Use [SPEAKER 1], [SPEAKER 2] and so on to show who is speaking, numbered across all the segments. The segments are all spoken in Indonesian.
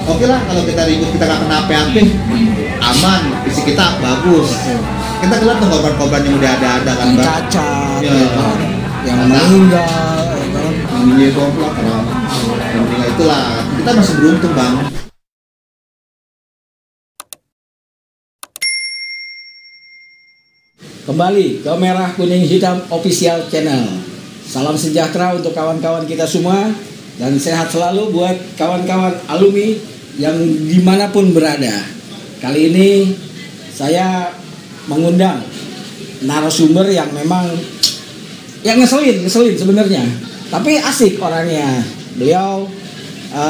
[SPEAKER 1] oke lah kalau kita ribut kita nggak kena apa-apa, aman, fisik kita bagus. Kita lihat tuh korban-korban yang udah ada kan,
[SPEAKER 2] yang
[SPEAKER 1] Bang.
[SPEAKER 2] cacat,
[SPEAKER 1] Ya.
[SPEAKER 2] ya kan? Yang meninggal, ya kan?
[SPEAKER 1] Ini komplot kan. Intinya itulah, kita masih beruntung, Bang.
[SPEAKER 2] Kembali ke Merah Kuning Hitam Official Channel. Salam sejahtera untuk kawan-kawan kita semua dan sehat selalu buat kawan-kawan alumni yang dimanapun berada. Kali ini saya mengundang narasumber yang memang yang ngeselin sebenarnya, tapi asik orangnya. Beliau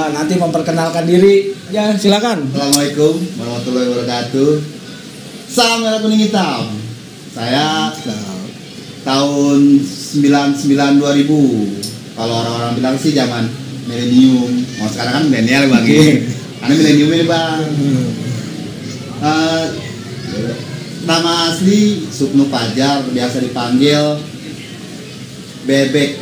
[SPEAKER 2] nanti memperkenalkan diri. Ya, silakan.
[SPEAKER 1] Assalamualaikum warahmatullahi wabarakatuh. Salam Merah Kuning Hitam. Saya tahun 99 2000. Kalau orang-orang bilang sih zaman milenium. Mau sekarang kan milenial bagi. Karena milenium ini, Bang. Nama asli Supnu Fajar, biasa dipanggil Bebek.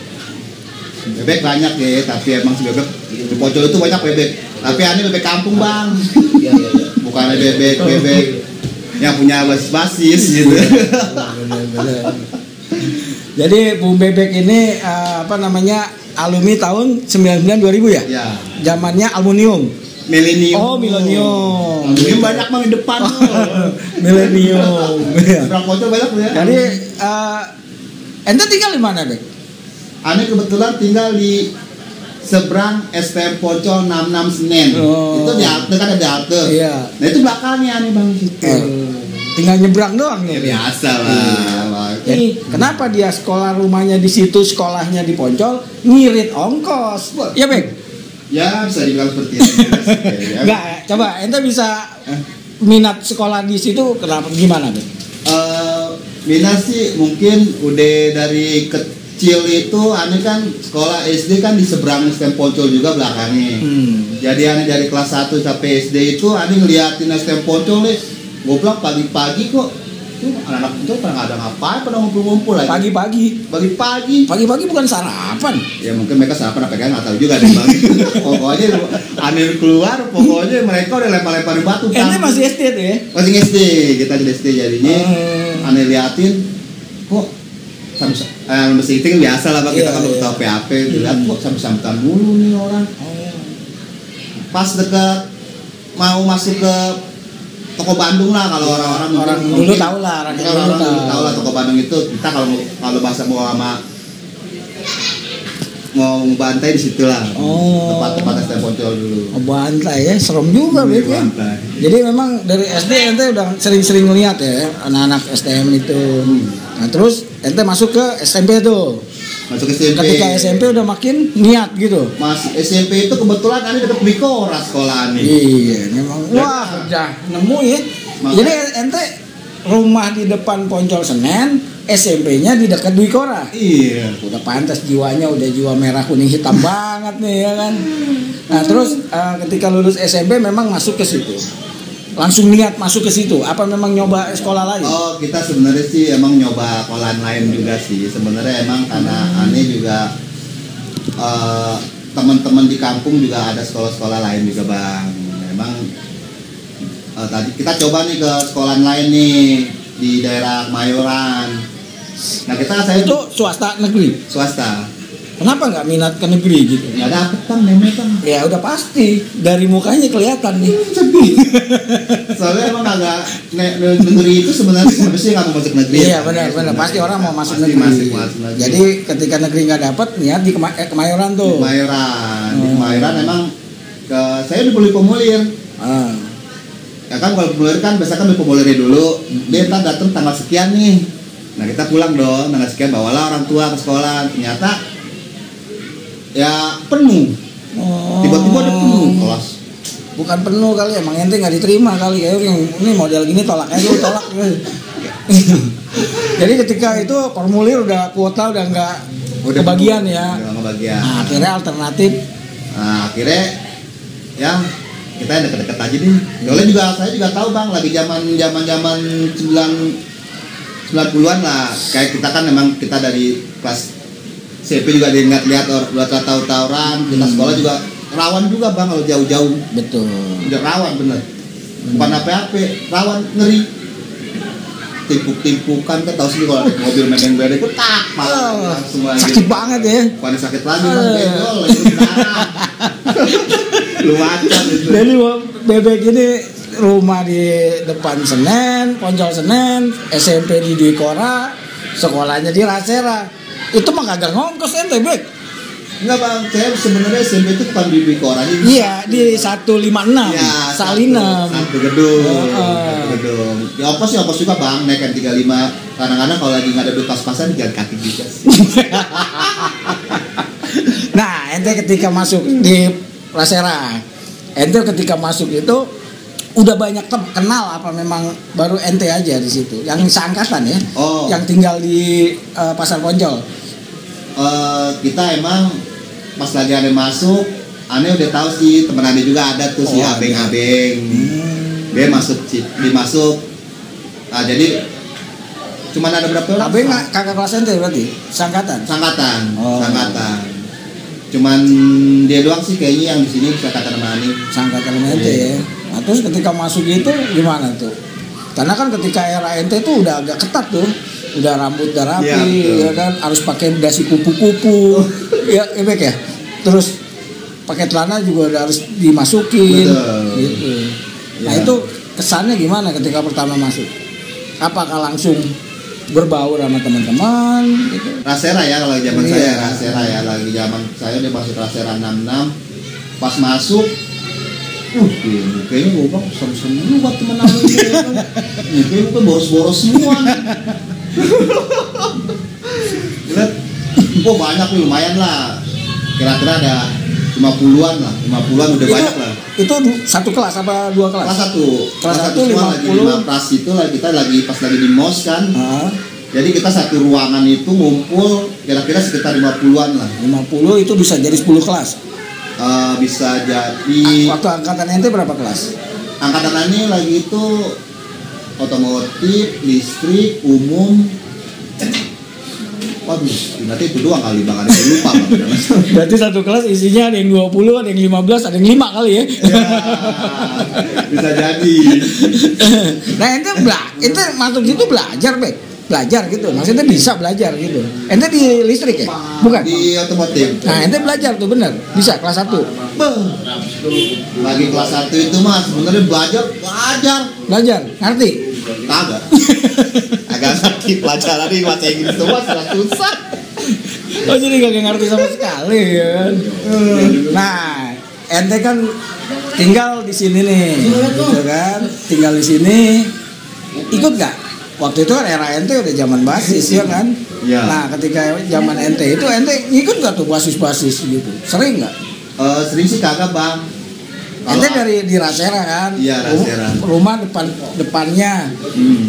[SPEAKER 1] Bebek banyak ya, tapi emang si bebek di Poncol itu banyak bebek. Tapi ini bebek kampung, Bang.
[SPEAKER 3] Iya.
[SPEAKER 1] Bukan bebek yang punya basis gitu.
[SPEAKER 2] Jadi Bung Bebek ini alumni tahun 99 2000 ya?
[SPEAKER 1] Ya.
[SPEAKER 2] Zamannya aluminium.
[SPEAKER 1] Milenium.
[SPEAKER 2] Oh, milenium.
[SPEAKER 1] Milenium banyak Bang di depan.
[SPEAKER 2] Milenium.
[SPEAKER 1] Seberang Poncol banyak tuh ya.
[SPEAKER 2] Jadi ente tinggal di mana, Bek?
[SPEAKER 1] Ane kebetulan tinggal di seberang STM Poncol 66 Senen.
[SPEAKER 2] Oh.
[SPEAKER 1] Itu di halte kan ada halte.
[SPEAKER 2] Iya.
[SPEAKER 1] Nah itu belakangnya nih Bang situ.
[SPEAKER 2] Tinggal nyebrang doang
[SPEAKER 1] Ya
[SPEAKER 2] nih.
[SPEAKER 1] biasa lah.
[SPEAKER 2] Jadi kenapa dia sekolah rumahnya di situ, sekolahnya di Poncol, ngirit ongkos? Ya, Bek?
[SPEAKER 1] Ya bisa dibilang seperti itu. Ya.
[SPEAKER 2] Enggak, coba ente bisa minat sekolah di situ kenapa gimana, Bek?
[SPEAKER 1] Minat sih mungkin udah dari kecil itu Ane kan sekolah SD kan di seberang STM Poncol juga belakangnya. Jadi Ane dari kelas 1 sampai SD itu Ane ngeliatin STM Poncol nih. Goblok pagi-pagi kok tuh anak-anak itu pada nggak ada ngapain, pada ngumpul-ngumpul lagi. Pagi-pagi
[SPEAKER 2] Bukan sarapan.
[SPEAKER 1] ya mungkin mereka sarapan apa nggak tahu juga deh Bang. Pokoknya Ane keluar, pokoknya mereka udah lempar-lemparin batu.
[SPEAKER 2] Ente masih SD tuh ya?
[SPEAKER 1] Masih SD, kita di SD jadinya. Ane liatin kok mesin itu kan biasa lah Bang, kita kan udah tahu PAP, lihat kok sambutan mulu nih orang. Pas dekat mau masuk ke toko Bandung lah, kalau orang
[SPEAKER 2] dulu tahu lah, orang dulu
[SPEAKER 1] tahu lah toko Bandung itu. Kita kalau bahasa mau bantai di situ lah. Tempat STM Poncol dulu.
[SPEAKER 2] Bantai ya, serem juga
[SPEAKER 1] Iya,
[SPEAKER 2] ya.
[SPEAKER 1] bantai.
[SPEAKER 2] Jadi memang dari SD ente udah sering-sering ngeliat ya anak-anak STM itu. Nah terus ente masuk ke SMP tuh.
[SPEAKER 1] Masuk SMP.
[SPEAKER 2] Ketika SMP udah makin niat gitu.
[SPEAKER 1] Mas SMP itu kebetulan Ane deket Bikora sekolah nih.
[SPEAKER 2] Iya, memang. Wah, udah nemu ya. Jadi ente rumah di depan Poncol Senen, SMP-nya di dekat Dwi Kora.
[SPEAKER 1] Iya.
[SPEAKER 2] Udah pantas jiwanya, udah jiwa merah kuning hitam banget nih ya kan. Nah terus ketika lulus SMP memang masuk ke situ. Langsung niat masuk ke situ. Apa memang nyoba sekolah lain?
[SPEAKER 1] Oh, kita sebenarnya sih emang nyoba sekolah lain juga sih. Sebenarnya emang karena Ane juga teman-teman di kampung juga ada sekolah-sekolah lain juga Bang. Memang tadi kita coba nih ke sekolah lain nih di daerah Kemayoran. Nah saya
[SPEAKER 2] itu swasta negeri.
[SPEAKER 1] Swasta.
[SPEAKER 2] Kenapa nggak minat ke negeri gitu?
[SPEAKER 1] Nggak dapet Bang, nemnya Bang.
[SPEAKER 2] Ya udah pasti dari mukanya kelihatan nih.
[SPEAKER 1] Soalnya emang agak negeri itu sebenarnya harusnya nggak mau masuk negeri.
[SPEAKER 2] Iya benar. Pasti orang mau masuk negeri.
[SPEAKER 1] Masuk negeri.
[SPEAKER 2] Jadi ketika negeri nggak dapet, niat di Kemayoran tuh.
[SPEAKER 1] Di Kemayoran emang saya dibeli pemulir. Ya kan kalau pemulir kan biasa kan beli pemulirnya dulu. Dia ntar datang tanggal sekian nih. Nah kita pulang dong tanggal sekian, bawalah orang tua ke sekolah. Ternyata ya penuh. Tiba-tiba ada penuh kelas.
[SPEAKER 2] Bukan penuh kali, emang ente nggak diterima kali ya. Ini model gini tolak aja lu tolak. Jadi ketika itu formulir udah kuota udah nggak kebagian ya.
[SPEAKER 1] Udah kebagian.
[SPEAKER 2] Nah, akhirnya alternatif.
[SPEAKER 1] Nah akhirnya ya kita deket-deket aja nih. Soalnya juga saya juga tahu Bang, lagi zaman 90-an lah. Kayak kita kan memang kita dari kelas SMP juga lihat udah tahu-tahuran, kita sekolah juga rawan juga bang kalau jauh-jauh.
[SPEAKER 2] Betul.
[SPEAKER 1] Udah rawan bener. Bukan apa-apa, rawan ngeri. Timpuk-timpukan kan tahu sih kalau ada mobil megang gede itu tak malah semua
[SPEAKER 2] sakit banget ya.
[SPEAKER 1] Bukan sakit lagi bang, benjol itu darah. Lu macan itu.
[SPEAKER 2] Jadi bebek ini rumah di depan Senen, Poncol Senen, SMP di Dwi Kora, sekolahnya di Rasera. Itu mah kagak ngongkos ente, Bek.
[SPEAKER 1] Enggak bang, saya sebenarnya SMP itu bukan di Dwi Kora ini.
[SPEAKER 2] Iya, di 156
[SPEAKER 1] ya,
[SPEAKER 2] Salinem.
[SPEAKER 1] Satu gedung. Satu gedung. Ya ongkos juga bang, naik N35. Kadang-kadang kalau lagi nggak ada duit pas-pasan jalan kaki juga.
[SPEAKER 2] Nah, ente ketika masuk di Rasera, ente ketika masuk itu udah banyak kenal apa memang baru ente aja di situ yang seangkatan ya, yang tinggal di Pasar Poncol.
[SPEAKER 1] Kita emang pas lagi ada masuk, aneh udah tahu sih temen aneh juga ada tuh si abeng-abeng. Dia dimasuk. Nah, jadi cuman ada berapa orang?
[SPEAKER 2] Abeng kakak kelas ente berarti? Sangkatan. Sangkatan.
[SPEAKER 1] Cuman dia doang sih kayaknya yang di sini bisa kata sama aneh.
[SPEAKER 2] Sangkatan ente ya. Nah, terus ketika masuk itu gimana tuh? Karena kan ketika era ente tuh udah agak ketat tuh. Udah rambut udah rapi, ya kan, harus pakai dasi kupu-kupu, ya Bek ya. Terus pakai celana juga udah harus dimasukin, gitu. Nah itu kesannya gimana ketika pertama masuk? Apakah langsung berbaur sama teman-teman? Gitu?
[SPEAKER 1] Rasera ya kalau zaman saya, Rasera ya lagi zaman saya udah masuk Rasera 66, pas masuk. Kayaknya gue bang serem-serem buat temen aku ini. Kayaknya gue boros-boros semua. Lihat, kok banyak nih lumayan lah. Kira-kira ada 50-an lah, 50-an udah itu, banyak lah.
[SPEAKER 2] Itu satu kelas apa dua kelas?
[SPEAKER 1] Kelas satu 50. Lagi 15 itu lah kita lagi pas lagi di MOS kan. Jadi kita satu ruangan itu ngumpul kira-kira sekitar 50-an lah.
[SPEAKER 2] 50 itu bisa jadi 10 kelas.
[SPEAKER 1] Bisa jadi.
[SPEAKER 2] Waktu angkatan ente berapa kelas?
[SPEAKER 1] Angkatan ini lagi itu otomotif, listrik, umum. Waduh, berarti itu doang kali bang, ada yang lupa bang.
[SPEAKER 2] Berarti satu kelas isinya ada yang 20, ada yang 15, ada yang 5 kali ya?
[SPEAKER 1] Ya, bisa jadi.
[SPEAKER 2] Nah ente masuk situ belajar, Bek? Belajar gitu, maksudnya bisa belajar gitu. Ente di listrik ya? Bukan?
[SPEAKER 1] Di otomotif.
[SPEAKER 2] Nah ente belajar tuh bener, bisa kelas 1.
[SPEAKER 1] Lagi kelas 1 itu mas, sebenarnya belajar. Ngerti? Kagak. Agak ngerti pelajaran ini bahasa Inggris itu mas, susah.
[SPEAKER 2] Oh jadi gak ngerti sama sekali ya kan? Nah, ente kan tinggal di sini nih, gitu kan? Tinggal di sini, ikut gak? Waktu itu kan era ente udah zaman basis ya kan?
[SPEAKER 1] Ya.
[SPEAKER 2] Nah ketika zaman ente itu ente ikut gak tuh basis-basis gitu? Sering gak?
[SPEAKER 1] Sering sih kagak bang.
[SPEAKER 2] Ente dari di Rasera kan?
[SPEAKER 1] Iya Rasera.
[SPEAKER 2] Rumah depannya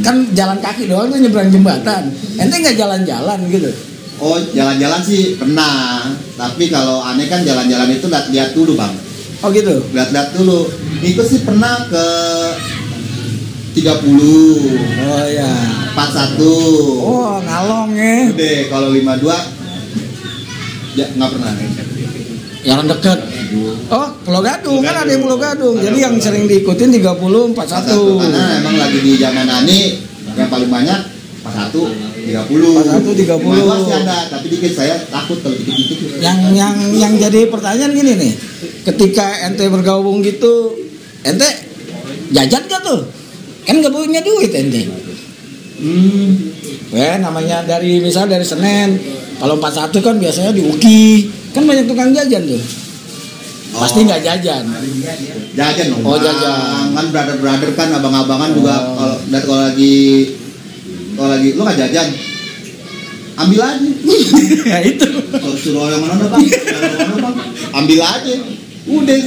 [SPEAKER 2] kan jalan kaki doang tuh nyebrang jembatan. Ente nggak jalan-jalan gitu?
[SPEAKER 1] Oh jalan-jalan sih pernah. Tapi kalau aneh kan jalan-jalan itu lihat dulu bang.
[SPEAKER 2] Oh gitu?
[SPEAKER 1] Lihat dulu. Itu sih pernah ke 30.
[SPEAKER 2] Oh ya.
[SPEAKER 1] 41.
[SPEAKER 2] Oh ngalong ya.
[SPEAKER 1] Udah kalau 52 ya nggak pernah.
[SPEAKER 2] Yang dekat. Oh, Pulau Gadung kan ada yang Pulau Gadung. Jadi yang sering diikutin 30, 41.
[SPEAKER 1] Karena emang lagi di zaman Ani yang paling banyak 41, 30.
[SPEAKER 2] 41, 30.
[SPEAKER 1] Masih ada, tapi dikit saya takut kalau dikit-dikit.
[SPEAKER 2] Yang jadi pertanyaan gini nih. Ketika ente bergabung gitu, ente jajan gak tuh? Kan gak punya duit ente. Namanya misalnya dari Senen. Kalau 41 kan biasanya di UKI. Kan banyak tukang jajan tuh. Pasti nggak jajan.
[SPEAKER 1] Jajan dong.
[SPEAKER 2] Oh jajan.
[SPEAKER 1] Kan brother kan abang-abangan juga kalau lagi lu nggak jajan, ambil aja.
[SPEAKER 2] Ya itu.
[SPEAKER 1] Suruh yang mana bang? Ambil aja. Udah.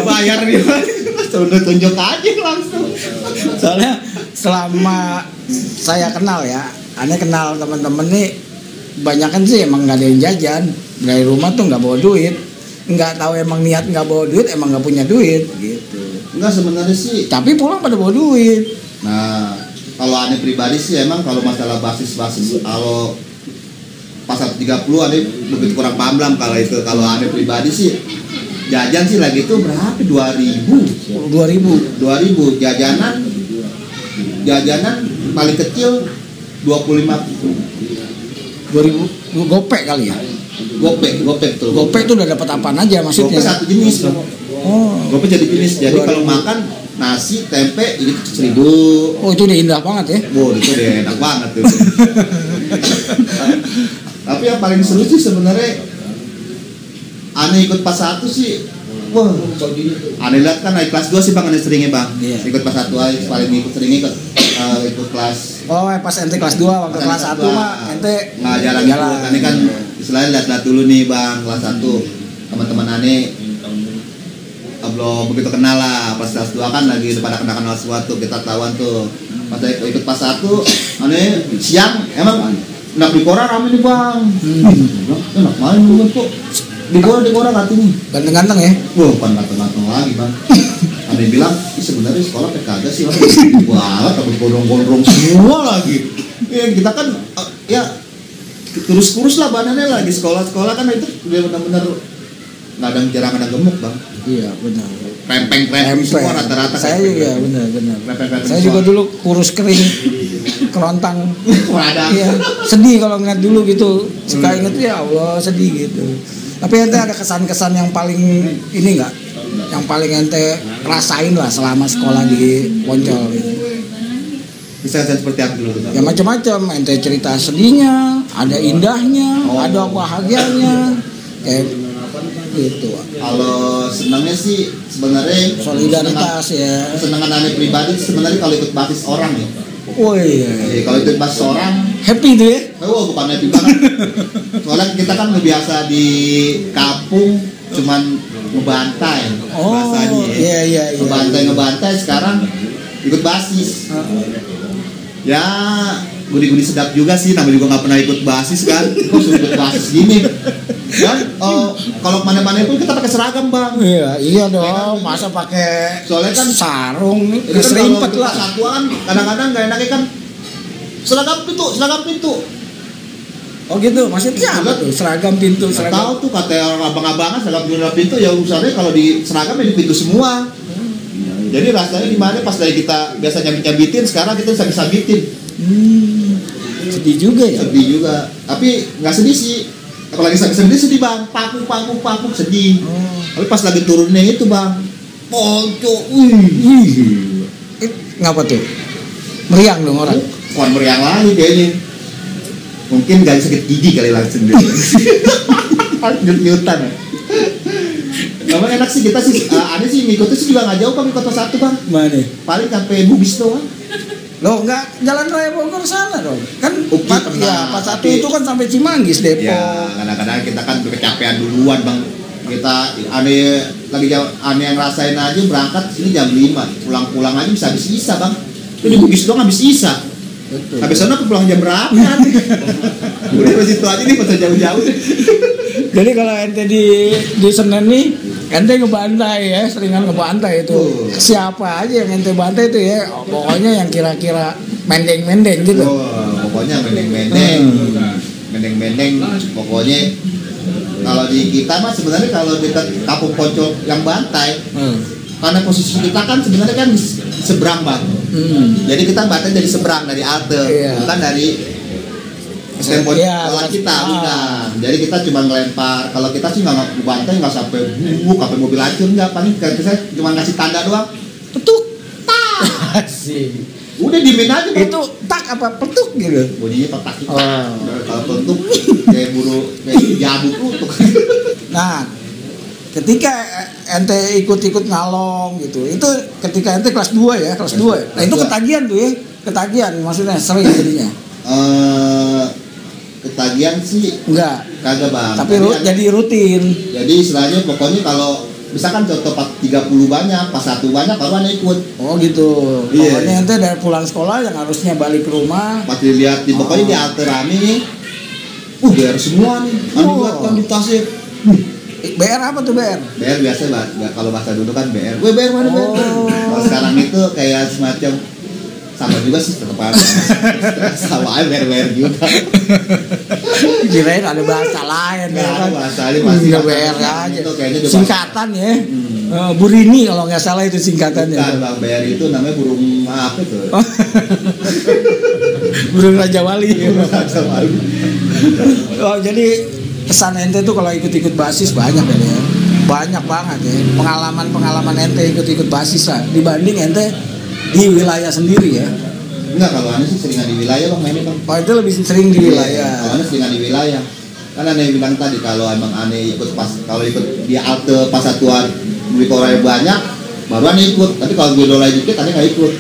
[SPEAKER 1] Bayar dia. Tunjuk aja langsung.
[SPEAKER 2] Soalnya selama saya kenal ya, aneh kenal teman-teman nih, banyakan sih emang nggak ada yang jajan. Dari rumah tuh nggak bawa duit, nggak tahu emang niat nggak bawa duit, emang nggak punya duit gitu.
[SPEAKER 1] Enggak sebenarnya sih.
[SPEAKER 2] Tapi pulang pada bawa duit.
[SPEAKER 1] Nah, kalau aneh pribadi sih emang kalau masalah basis kalau pasar 30 aneh begitu kurang paham kalau itu. Kalau aneh pribadi sih jajan sih lagi tuh berapa? 2000 jajanan paling kecil
[SPEAKER 2] 2000 gopek kali ya.
[SPEAKER 1] Gopek tuh.
[SPEAKER 2] Gopek tuh udah dapat apaan aja maksudnya?
[SPEAKER 1] Gopek satu jenis, Bang.
[SPEAKER 2] Oh.
[SPEAKER 1] Gopek jadi jenis. Jadi kalau makan nasi, tempe ini 1.000.
[SPEAKER 2] Oh, itu udah indah banget ya.
[SPEAKER 1] Wow, itu udah enak banget tuh. Tapi yang paling seru sih sebenarnya aneh ikut pas 1 sih. Wah, aneh lihat kan naik kelas 2 sih Bang, aneh seringnya Bang.
[SPEAKER 2] Iya.
[SPEAKER 1] Ikut pas 1 aja paling sering ikut kelas.
[SPEAKER 2] Oh, pas ente kelas 2 waktu kelas 1 mah ente
[SPEAKER 1] nggak jalan. Aneh kan istilahnya lihat-lihat dulu nih Bang, kelas 1 teman-teman aneh belum begitu kenal lah. Pas kelas 2 kan lagi pada kenal sesuatu, kita tahuan tuh. Pas ikut pas 1 aneh siang emang enak di Koran rame nih Bang. Enak main dulu kok. Di Koran katanya
[SPEAKER 2] ganteng-ganteng ya.
[SPEAKER 1] Wah, bukan ganteng-ganteng lagi Bang. Ada yang bilang, sebenarnya sekolah PKG sih orang banget, tapi gondrong-gondrong semua lagi. Ya kita kan ya kurus-kurus lah badannya lagi sekolah kan itu dia benar-benar jarang ada gemuk Bang.
[SPEAKER 2] Iya benar.
[SPEAKER 1] Rempeng semua rata-rata.
[SPEAKER 2] Saya juga benar. Saya juga dulu kurus kering, kerontang. Iya, sedih kalau ngeliat dulu gitu. Suka inget ya Allah sedih gitu. Tapi ente ada kesan-kesan yang paling ini enggak? Yang paling ente rasain lah selama sekolah di Poncol gitu.
[SPEAKER 1] Bisa seperti apa dulu?
[SPEAKER 2] Ya macam-macam, ente cerita sedihnya, ada indahnya, ada bahagianya, kayak gitu.
[SPEAKER 1] Kalau senangnya sih sebenarnya
[SPEAKER 2] solidaritas ya.
[SPEAKER 1] Kesenangan aneh pribadi sebenarnya kalau ikut basis orang ya.
[SPEAKER 2] Oh iya.
[SPEAKER 1] Jadi kalau ikut basis orang
[SPEAKER 2] happy tuh ya?
[SPEAKER 1] Oh bukan happy banget. Soalnya kita kan biasa di kampung cuman ngebantai bahasanya.
[SPEAKER 2] Iya.
[SPEAKER 1] Ngebantai sekarang ikut basis. Ya gudi-gudi sedap juga sih, namanya juga nggak pernah ikut basis kan. Terus ikut basis gini. Dan kalau kemana-mana pun kita pakai seragam Bang.
[SPEAKER 2] Iya dong. Masa pakai
[SPEAKER 1] soalnya kan
[SPEAKER 2] sarung,
[SPEAKER 1] keserimpet lah. Satuan kadang-kadang nggak enaknya kan seragam pintu. Oh gitu, maksudnya apa tuh? Seragam pintu, seragam. Tahu tuh kata orang abang-abangan seragam pintu ya usahanya kalau di seragam ya di pintu semua. Jadi rasanya gimana pas dari kita biasa nyambit-nyambitin, sekarang kita bisa sabitin. Sedih juga ya? Sedih juga. Tapi nggak sedih sih. Apalagi sedih Bang, paku sedih. Tapi pas lagi turunnya itu Bang, pojok,
[SPEAKER 2] ngapa tuh? Meriang dong orang?
[SPEAKER 1] Bukan meriang lagi kayaknya. Mungkin gak sakit gigi kali langsung deh. Nyut-nyutan ya. Memang enak sih kita sih, aneh sih ngikutnya sih juga gak jauh Bang, ikut 1 Bang.
[SPEAKER 2] Mana?
[SPEAKER 1] Paling sampai Bugis doang.
[SPEAKER 2] Loh enggak, Jalan Raya Bogor sana dong. Kan pas 1 itu kan sampai Cimanggis Depok.
[SPEAKER 1] Ya, kadang-kadang kita kan kecapean duluan Bang. Kita aneh yang rasain aja berangkat sini jam 5. Pulang aja bisa habis isa Bang. Itu di Bugis doang habis isa. Betul. Habis sana pulang jam berapa nih? Udah pas itu aja nih pas jauh-jauh.
[SPEAKER 2] Jadi kalau ente di Senen nih, ente ngebantai ya, seringan ngebantai itu. Siapa aja yang ente bantai itu ya, pokoknya yang kira-kira mendeng-mendeng gitu.
[SPEAKER 1] Pokoknya mendeng-mendeng, pokoknya kalau di kita mah sebenarnya kalau dekat Kampung Poncol yang bantai, karena posisi kita kan sebenarnya kan di seberang Bang. Jadi kita bantai dari seberang, dari halte, bukan dari stempel kita bukan. Jadi kita cuma ngelempar. Kalau kita sih nggak bantai, nggak sampai sampai mobil hancur nggak. Paling kita cuma ngasih tanda doang. Petuk, tak. Udah dimin aja Bang.
[SPEAKER 2] Itu tak apa petuk gitu?
[SPEAKER 1] Bunyinya petak. Kalau petuk kayak buru kayak jabu petuk. Nah, ketika ente ikut ngalong gitu, itu ketika ente kelas 2 ya, kelas 2. Nah itu ketagihan tuh ya, ketagihan maksudnya sering jadinya. Ketagihan sih enggak, kagak Bang. Tapi jadi rutin. Jadi istilahnya pokoknya kalau misalkan contoh 30 banyak, pas 1 banyak baru aneh ikut. Oh gitu. Pokoknya ente dari pulang sekolah yang harusnya balik ke rumah. Pas dilihat di pokoknya di halte rame nih. BR semua nih. Buat kan di tasnya. BR apa tuh BR? BR biasa kalau bahasa dulu kan BR. BR mana BR? Kalau sekarang itu kayak semacam sama juga sih tetap sama aja BR juga.
[SPEAKER 2] Kirain ada bahasa lain
[SPEAKER 1] Nggak
[SPEAKER 2] ya
[SPEAKER 1] ada
[SPEAKER 2] kan.
[SPEAKER 1] bahasa lain, pasti
[SPEAKER 2] Udah
[SPEAKER 1] kata
[SPEAKER 2] BR
[SPEAKER 1] yang
[SPEAKER 2] aja.
[SPEAKER 1] itu kayaknya dia
[SPEAKER 2] Singkatan ya. Burini kalau nggak salah itu singkatannya.
[SPEAKER 1] Bukan, Bang, BR itu namanya burung apa itu?
[SPEAKER 2] Burung Raja Wali.
[SPEAKER 1] Raja Wali.
[SPEAKER 2] Oh, jadi kesan ente tuh kalau ikut-ikut basis banyak ya. Banyak banget ya. Pengalaman ente ikut-ikut basis lah dibanding ente di wilayah sendiri ya.
[SPEAKER 1] Enggak, kalau aneh sih seringan di wilayah Bang, mainnya Bang.
[SPEAKER 2] Oh, itu lebih sering di wilayah.
[SPEAKER 1] Kalau aneh seringan di wilayah. Kan aneh bilang tadi kalau emang aneh ikut kalau ikut di halte Pasatuan beli korea banyak, baru aneh ikut. Tapi kalau gue dolai dikit aneh nggak ikut.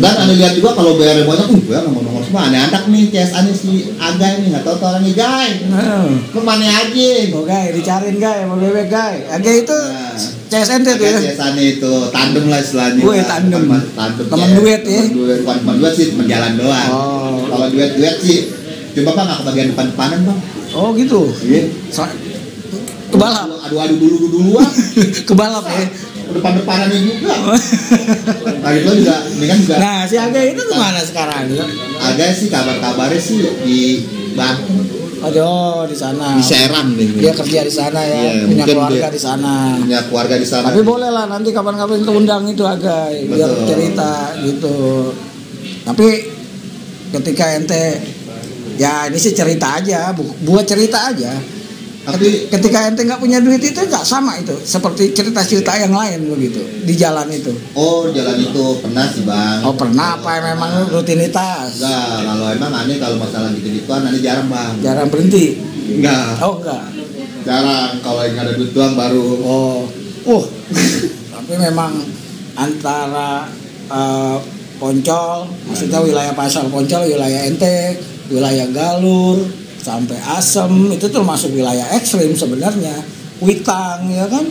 [SPEAKER 1] Dan aneh lihat juga kalau bayar banyak, bayar nomor semua. Aneh andak nih CS aneh si Agai nih, nggak tahu orangnya Gai. Lu mana aja?
[SPEAKER 2] Oh Gai, dicariin Gai, mau bebek Gai. Agai itu CSNT tuh ya.
[SPEAKER 1] CS aneh itu tandem lah istilahnya.
[SPEAKER 2] Gue tandem. Teman duet ya.
[SPEAKER 1] Bukan teman duet sih, teman jalan doang. Kalau duet sih, coba Bang nggak kebagian depan-depanan Bang.
[SPEAKER 2] Oh gitu.
[SPEAKER 1] Iya.
[SPEAKER 2] Kebalap.
[SPEAKER 1] Adu duluan.
[SPEAKER 2] Kebalap ya.
[SPEAKER 1] Depan-depanannya juga. Nah itu juga, ini kan juga.
[SPEAKER 2] Nah si Aga itu kemana sekarang?
[SPEAKER 1] Aga sih kabarnya sih di Banten.
[SPEAKER 2] Oh di sana.
[SPEAKER 1] Di Serang nih.
[SPEAKER 2] Dia kerja di sana ya.
[SPEAKER 1] Iya,
[SPEAKER 2] punya keluarga di sana.
[SPEAKER 1] Punya keluarga di sana.
[SPEAKER 2] Tapi boleh lah nanti kapan-kapan kita undang itu Aga biar cerita gitu. Tapi ketika ente ya ini sih cerita aja, buat cerita aja.
[SPEAKER 1] Tapi
[SPEAKER 2] ketika ente nggak punya duit itu nggak sama itu seperti cerita-cerita yang lain begitu di jalan itu.
[SPEAKER 1] Oh jalan itu pernah sih Bang.
[SPEAKER 2] Oh pernah apa memang rutinitas?
[SPEAKER 1] Enggak, kalau emang aneh kalau masalah gitu-gituan aneh jarang Bang.
[SPEAKER 2] Jarang berhenti?
[SPEAKER 1] Enggak.
[SPEAKER 2] Oh enggak.
[SPEAKER 1] Jarang, kalau yang ada duit doang baru.
[SPEAKER 2] Tapi memang antara Poncol, maksudnya wilayah Pasar Poncol, wilayah ente, wilayah Galur sampai Asem itu termasuk wilayah ekstrim sebenarnya. Witang ya kan.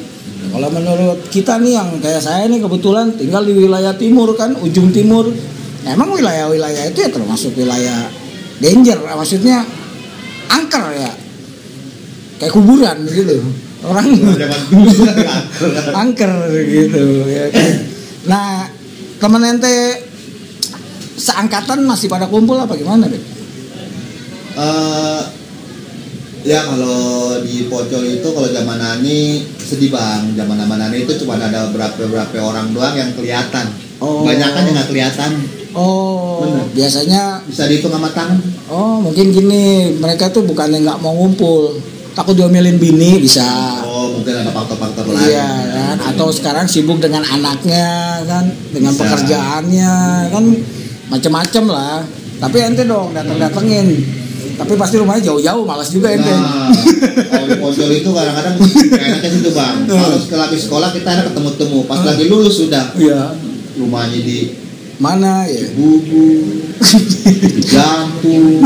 [SPEAKER 2] Kalau menurut kita nih yang kayak saya nih kebetulan tinggal di wilayah timur kan, ujung timur. Emang wilayah-wilayah itu ya termasuk wilayah danger, maksudnya angker ya. Kayak kuburan gitu. Orang angker gitu ya kan. Nah, teman ente seangkatan masih pada kumpul apa gimana deh?
[SPEAKER 1] Ya kalau di Poncol itu kalau zaman Ani sedih Bang. Zaman Ani itu cuma ada beberapa orang doang yang kelihatan. Banyakan yang nggak kelihatan. Bener.
[SPEAKER 2] Biasanya
[SPEAKER 1] bisa dihitung sama tangan.
[SPEAKER 2] Mungkin gini, mereka tuh bukannya nggak mau ngumpul, takut diomelin bini bisa.
[SPEAKER 1] Mungkin ada faktor-faktor lain.
[SPEAKER 2] Iya kan, atau sekarang sibuk dengan anaknya kan, dengan pekerjaannya kan, macem-macem lah. Tapi ente dong datengin. Tapi pasti rumahnya jauh-jauh, malas juga ente.
[SPEAKER 1] Nah, kalau di Poncol itu kadang-kadang enaknya situ Bang. Kalau lagi sekolah kita ada ketemu-temu, pas lagi lulus sudah.
[SPEAKER 2] Iya.
[SPEAKER 1] Rumahnya di
[SPEAKER 2] mana ya?
[SPEAKER 1] Bubu, Jantung,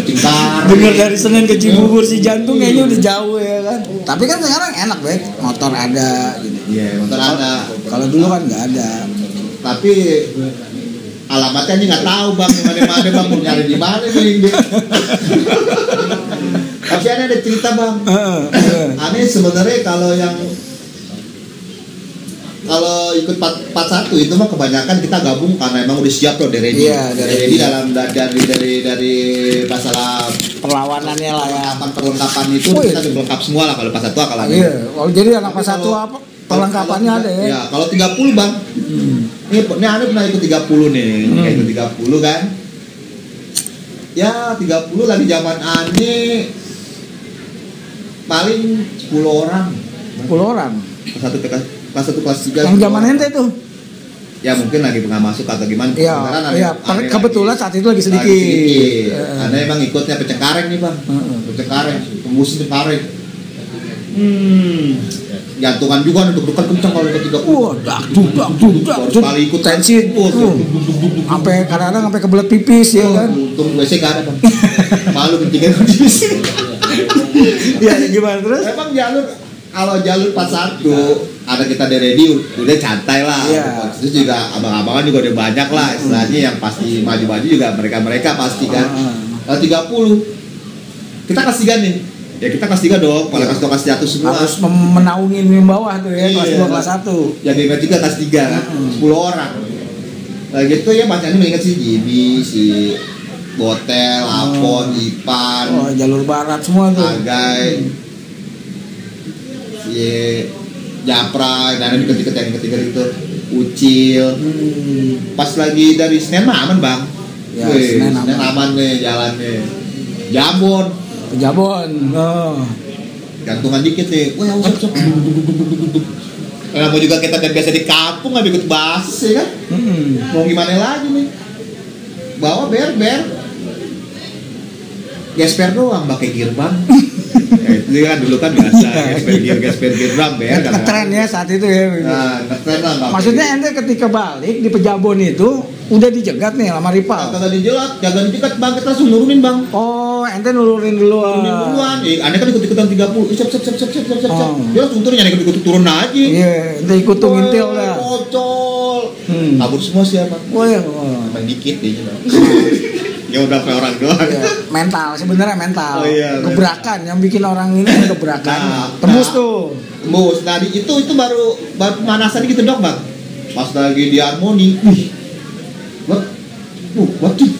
[SPEAKER 1] Cikarang.
[SPEAKER 2] Dengar dari Senen ke Cibubur si Jantung kayaknya udah jauh ya kan. Tapi kan sekarang enak Bek, motor ada gitu.
[SPEAKER 1] Iya, motor ada.
[SPEAKER 2] Kalau dulu kan nggak ada.
[SPEAKER 1] Tapi alamatnya aja nggak tahu Bang, mana Bang, mau nyari di mana nih. Tapi ada cerita Bang. Aneh sebenarnya kalau ikut 41 itu mah kebanyakan kita gabung karena emang udah siap loh dari dalam dari masalah
[SPEAKER 2] perlawanannya lah ya.
[SPEAKER 1] Perlengkapan itu kita udah lengkap semua lah kalau 41 kalau ada.
[SPEAKER 2] Iya, kalau jadi anak 41 apa perlengkapannya ada ya.
[SPEAKER 1] Ya, kalau 30 Bang. Ini Anda pernah ikut 30 nih. Ikut 30 kan. Ya, 30 lagi zaman Ane paling 10 orang.
[SPEAKER 2] 10 orang.
[SPEAKER 1] Kelas 1 kelas 3.
[SPEAKER 2] Yang zaman ente tuh.
[SPEAKER 1] Ya mungkin lagi pernah masuk atau gimana.
[SPEAKER 2] Iya, kebetulan saat itu lagi sedikit.
[SPEAKER 1] Anda emang ikutnya Pecengkareng nih Bang. Pecengkareng, tembus Cengkareng. Jantungan juga deg-degan kencang kalau ikut 30.
[SPEAKER 2] Dak.
[SPEAKER 1] Kali ikut
[SPEAKER 2] tensi. Sampai kadang-kadang sampai kebelet pipis ya kan.
[SPEAKER 1] Untung WC gak ada Bang. Malu ketinggian pipis.
[SPEAKER 2] Ya gimana terus?
[SPEAKER 1] Emang kalau jalur 41 ada kita dari ready udah santai lah. Terus juga abang-abangan juga udah banyak lah istilahnya yang pasti maju-maju juga mereka pasti kan. 30 kita kelas 3 nih. Ya kita kelas 3 dong, pada kelas 2 kelas 1 semua.
[SPEAKER 2] Harus menaungin yang bawah tuh ya, kelas 2 kelas 1.
[SPEAKER 1] Yang ingat juga kelas 3 kan, 10 orang. Nah gitu ya bacanya mengingat si Jimmy, si Botel, Apon, Ipan,
[SPEAKER 2] Oh, jalur barat semua tuh.
[SPEAKER 1] Agai, Japra, dan ada deket-deket yang ketiga itu Ucil. Pas lagi dari Senen mah aman bang.
[SPEAKER 2] Ya,
[SPEAKER 1] Wih,
[SPEAKER 2] Senen
[SPEAKER 1] Senen aman nih jalannya. Jabon,
[SPEAKER 2] Jabon. Oh.
[SPEAKER 1] gantungan dikit nih. Wah, usap. Kenapa juga kita kan biasa di kampung nggak ikut bus ya kan? Mau gimana lagi nih? Bawa ber. Gesper doang pakai gearbang. Itu kan dulu kan biasa gesper gearbang ber kan.
[SPEAKER 2] Ngetren ya saat itu ya.
[SPEAKER 1] Nah, ngetren lah.
[SPEAKER 2] Maksudnya ente ketika balik di Pejabon itu udah dijegat nih sama Rival.
[SPEAKER 1] Kagak dijelat, kagak dijegat bang, kita langsung nurunin bang.
[SPEAKER 2] Oh, ente nurunin duluan.
[SPEAKER 1] Aneh kan ikut-ikutan 30. Siap.
[SPEAKER 2] Oh.
[SPEAKER 1] Dia langsung turun, yang ikut turun aja.
[SPEAKER 2] Iya, ente ikut tuh ngintil dah.
[SPEAKER 1] Kocol. Kabur semua siapa?
[SPEAKER 2] Wah,
[SPEAKER 1] Bang dikit deh. Ya udah kayak orang doang.
[SPEAKER 2] Iya, mental sebenarnya mental.
[SPEAKER 1] Oh, iya,
[SPEAKER 2] gebrakan yang bikin orang ini gebrakan. Tembus tuh.
[SPEAKER 1] Tembus. Nah, itu baru pemanasan gitu dong, Bang. Pas lagi di harmoni,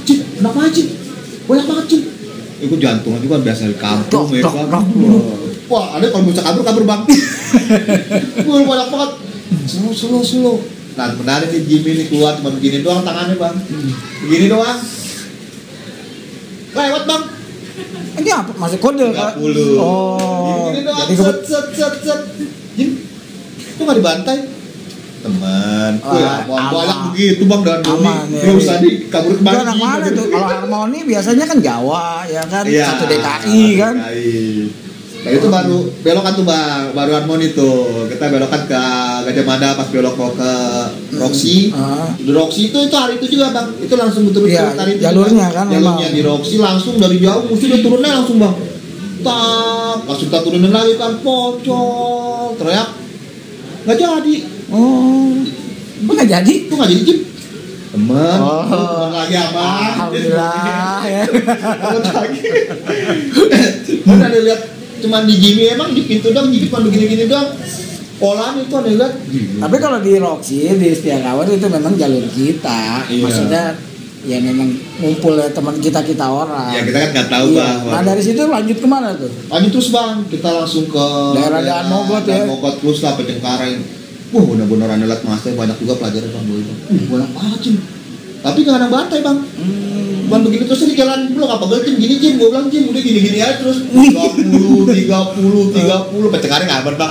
[SPEAKER 1] cip, kenapa cip? Banyak banget cip. Itu jantungan juga biasa di kampung ya, Bang. Wah, ada kalau bisa kabur, Bang. Wah, banyak banget. Slow. Nah, menarik nih Jimmy ini keluar cuma begini doang tangannya, Bang. Begini doang. Lewat bang.
[SPEAKER 2] Ini apa? Masih kode
[SPEAKER 1] 30.
[SPEAKER 2] Oh.
[SPEAKER 1] Gini doang.
[SPEAKER 2] Jadi
[SPEAKER 1] Set. Jim, itu nggak dibantai? Teman. Banyak begitu bang dan
[SPEAKER 2] aman,
[SPEAKER 1] ya. Nggak usah dikabur kembali.
[SPEAKER 2] Anak mana tuh? Kalau harmoni biasanya kan Jawa, ya kan?
[SPEAKER 1] Iya,
[SPEAKER 2] Satu DKI kan?
[SPEAKER 1] Nah itu baru belokan tuh bang, baru harmoni tuh. Kita belokan ke Gajah Mada pas belok ke Roxy. Di Roxy itu hari itu juga bang, itu langsung betul-betul
[SPEAKER 2] ya,
[SPEAKER 1] hari itu
[SPEAKER 2] jalurnya kan?
[SPEAKER 1] Jalurnya di Roxy langsung dari jauh, mesti udah turunnya langsung bang. Langsung kita turunin lagi kan, pocong, teriak, nggak jadi.
[SPEAKER 2] Oh, nggak jadi?
[SPEAKER 1] Itu nggak jadi Jim. Temen lagi abang.
[SPEAKER 2] Alhamdulillah ya.
[SPEAKER 1] Lagi. Mana ada lihat cuman di Jimmy emang di pintu doang, jadi cuma begini-gini doang. Polanya itu ada lihat.
[SPEAKER 2] Tapi kalau di Roxy, di Setiakawan itu memang jalur kita.
[SPEAKER 1] Iya.
[SPEAKER 2] Maksudnya ya memang ngumpul ya teman kita orang.
[SPEAKER 1] Ya kita kan nggak tahu bang.
[SPEAKER 2] Nah dari situ lanjut kemana tuh?
[SPEAKER 1] Lanjut terus bang, kita langsung ke
[SPEAKER 2] daerah Daan Mogot ya.
[SPEAKER 1] Mogot terus lah Pecengkareng. Bener-bener anelat master banyak juga pelajaran bang dulu. Banyak banget Jim. Tapi nggak ada bantai bang. Bukan begitu terus di jalan belum apa Jim gini Jim, gue bilang Jim udah gini aja terus 30 Pecengkareng kabar bang.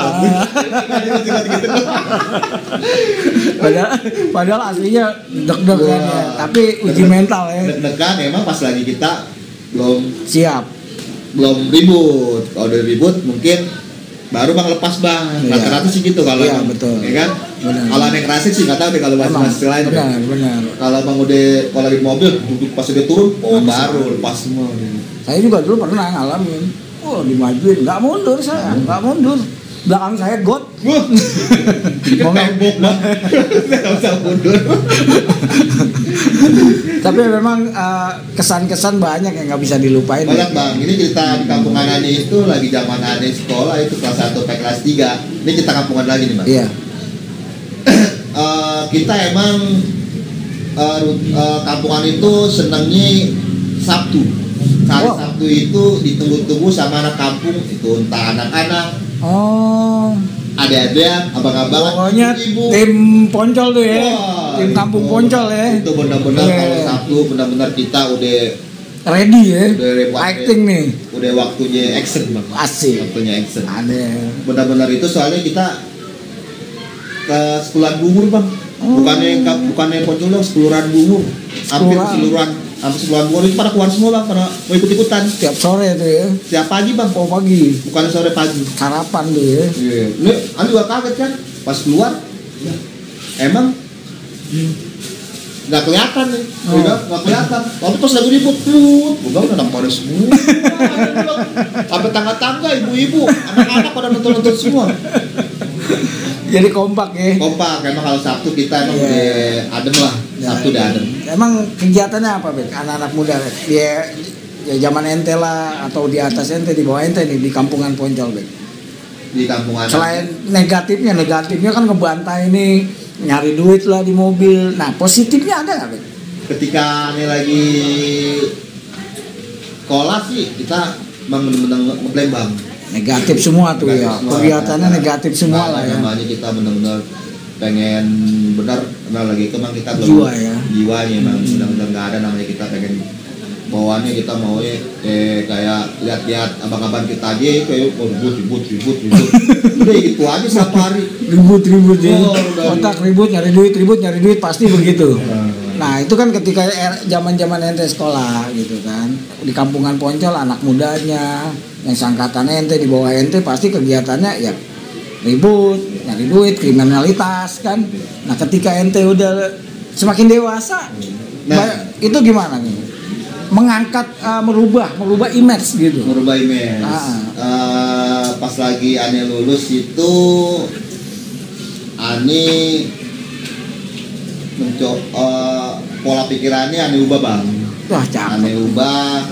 [SPEAKER 2] Padahal aslinya deg-degan ya, tapi uji mental ya.
[SPEAKER 1] Deg-degan emang pas lagi kita belum
[SPEAKER 2] siap,
[SPEAKER 1] belum ribut. Kalau udah ribut mungkin baru bang lepas bang. Rata-rata sih gitu kalau
[SPEAKER 2] iya, betul.
[SPEAKER 1] Ya kan?
[SPEAKER 2] Benar.
[SPEAKER 1] Kalau ada yang ngerasa sih nggak tahu deh kalau masih lain.
[SPEAKER 2] Benar.
[SPEAKER 1] Kalau bang udah kalau di mobil duduk pas udah turun, baru lepas semua.
[SPEAKER 2] Saya juga dulu pernah ngalamin. Dimajuin, nggak mundur saya, nggak mundur. Belakang saya got.
[SPEAKER 1] Mau tembok bang, nggak usah mundur.
[SPEAKER 2] Tapi memang kesan-kesan banyak yang nggak bisa dilupain.
[SPEAKER 1] Banyak bang, ini cerita di kampung Anane itu lagi zaman Ane sekolah itu kelas 1 sampai kelas 3. Ini cerita kampungan lagi nih bang.
[SPEAKER 2] Iya.
[SPEAKER 1] Kita emang kampungan itu senangnya Sabtu. Hari Sabtu itu ditunggu-tunggu sama anak kampung itu entah anak-anak. Ada abang-abang.
[SPEAKER 2] Pokoknya
[SPEAKER 1] ibu.
[SPEAKER 2] Tim Poncol tuh ya. Tim Kampung Poncol ya.
[SPEAKER 1] Itu benar-benar kalau Sabtu benar-benar kita udah
[SPEAKER 2] ready ya.
[SPEAKER 1] Udah
[SPEAKER 2] acting nih.
[SPEAKER 1] Udah waktunya action bang.
[SPEAKER 2] Asik.
[SPEAKER 1] Waktunya action.
[SPEAKER 2] Ada.
[SPEAKER 1] Benar-benar itu soalnya kita ke Sekularan Bungur bang. Bukannya Poncol dong, Sekularan Bungur. Hampir Sampai Sekularan Bungur itu pada keluar semua bang, pada mau ikut-ikutan.
[SPEAKER 2] Tiap sore itu ya.
[SPEAKER 1] Tiap pagi bang.
[SPEAKER 2] Oh pagi.
[SPEAKER 1] Bukan sore pagi.
[SPEAKER 2] Sarapan tuh ya.
[SPEAKER 1] Iya. Nih, Anda juga kaget kan? Pas keluar, emang nggak kelihatan nih, nggak kelihatan. Tapi pas lagi ribut, gue bilang udah pada semua. Sampai tangga-tangga, ibu-ibu, anak-anak pada nonton semua.
[SPEAKER 2] Jadi kompak ya.
[SPEAKER 1] Kompak, emang kalau Sabtu kita emang udah adem lah. Sabtu udah adem.
[SPEAKER 2] Emang kegiatannya apa Bek? Anak-anak muda dia ya zaman ente lah atau di atas ente di bawah ente nih di kampungan Poncol Bek.
[SPEAKER 1] Di kampungan.
[SPEAKER 2] Selain negatifnya kan ngebantai nih nyari duit lah di mobil. Nah positifnya ada nggak Bek?
[SPEAKER 1] Ketika ini lagi sekolah sih kita memang benar-benar ngeblame bang.
[SPEAKER 2] Negatif semua tuh ya, kegiatannya negatif semua lah ya.
[SPEAKER 1] Namanya kita benar-benar pengen benar lagi itu memang kita belum
[SPEAKER 2] Jiwa ya.
[SPEAKER 1] Jiwanya memang benar-benar nggak ada namanya kita pengen bawaannya kita mau kayak lihat-lihat abang-abang kita aja kayak ribut udah gitu aja setiap hari
[SPEAKER 2] ribut ya kontak ribut nyari duit pasti begitu. Nah itu kan ketika zaman ente sekolah gitu kan di kampungan Poncol anak mudanya yang sangkatan ente di bawah ente pasti kegiatannya ya ribut nyari duit kriminalitas kan. Nah ketika ente udah semakin dewasa itu gimana nih mengangkat merubah image gitu.
[SPEAKER 1] Merubah image. Pas lagi Ane lulus itu Ane pola pikirannya Ane ubah bang.
[SPEAKER 2] Wah cakep.
[SPEAKER 1] Ane ubah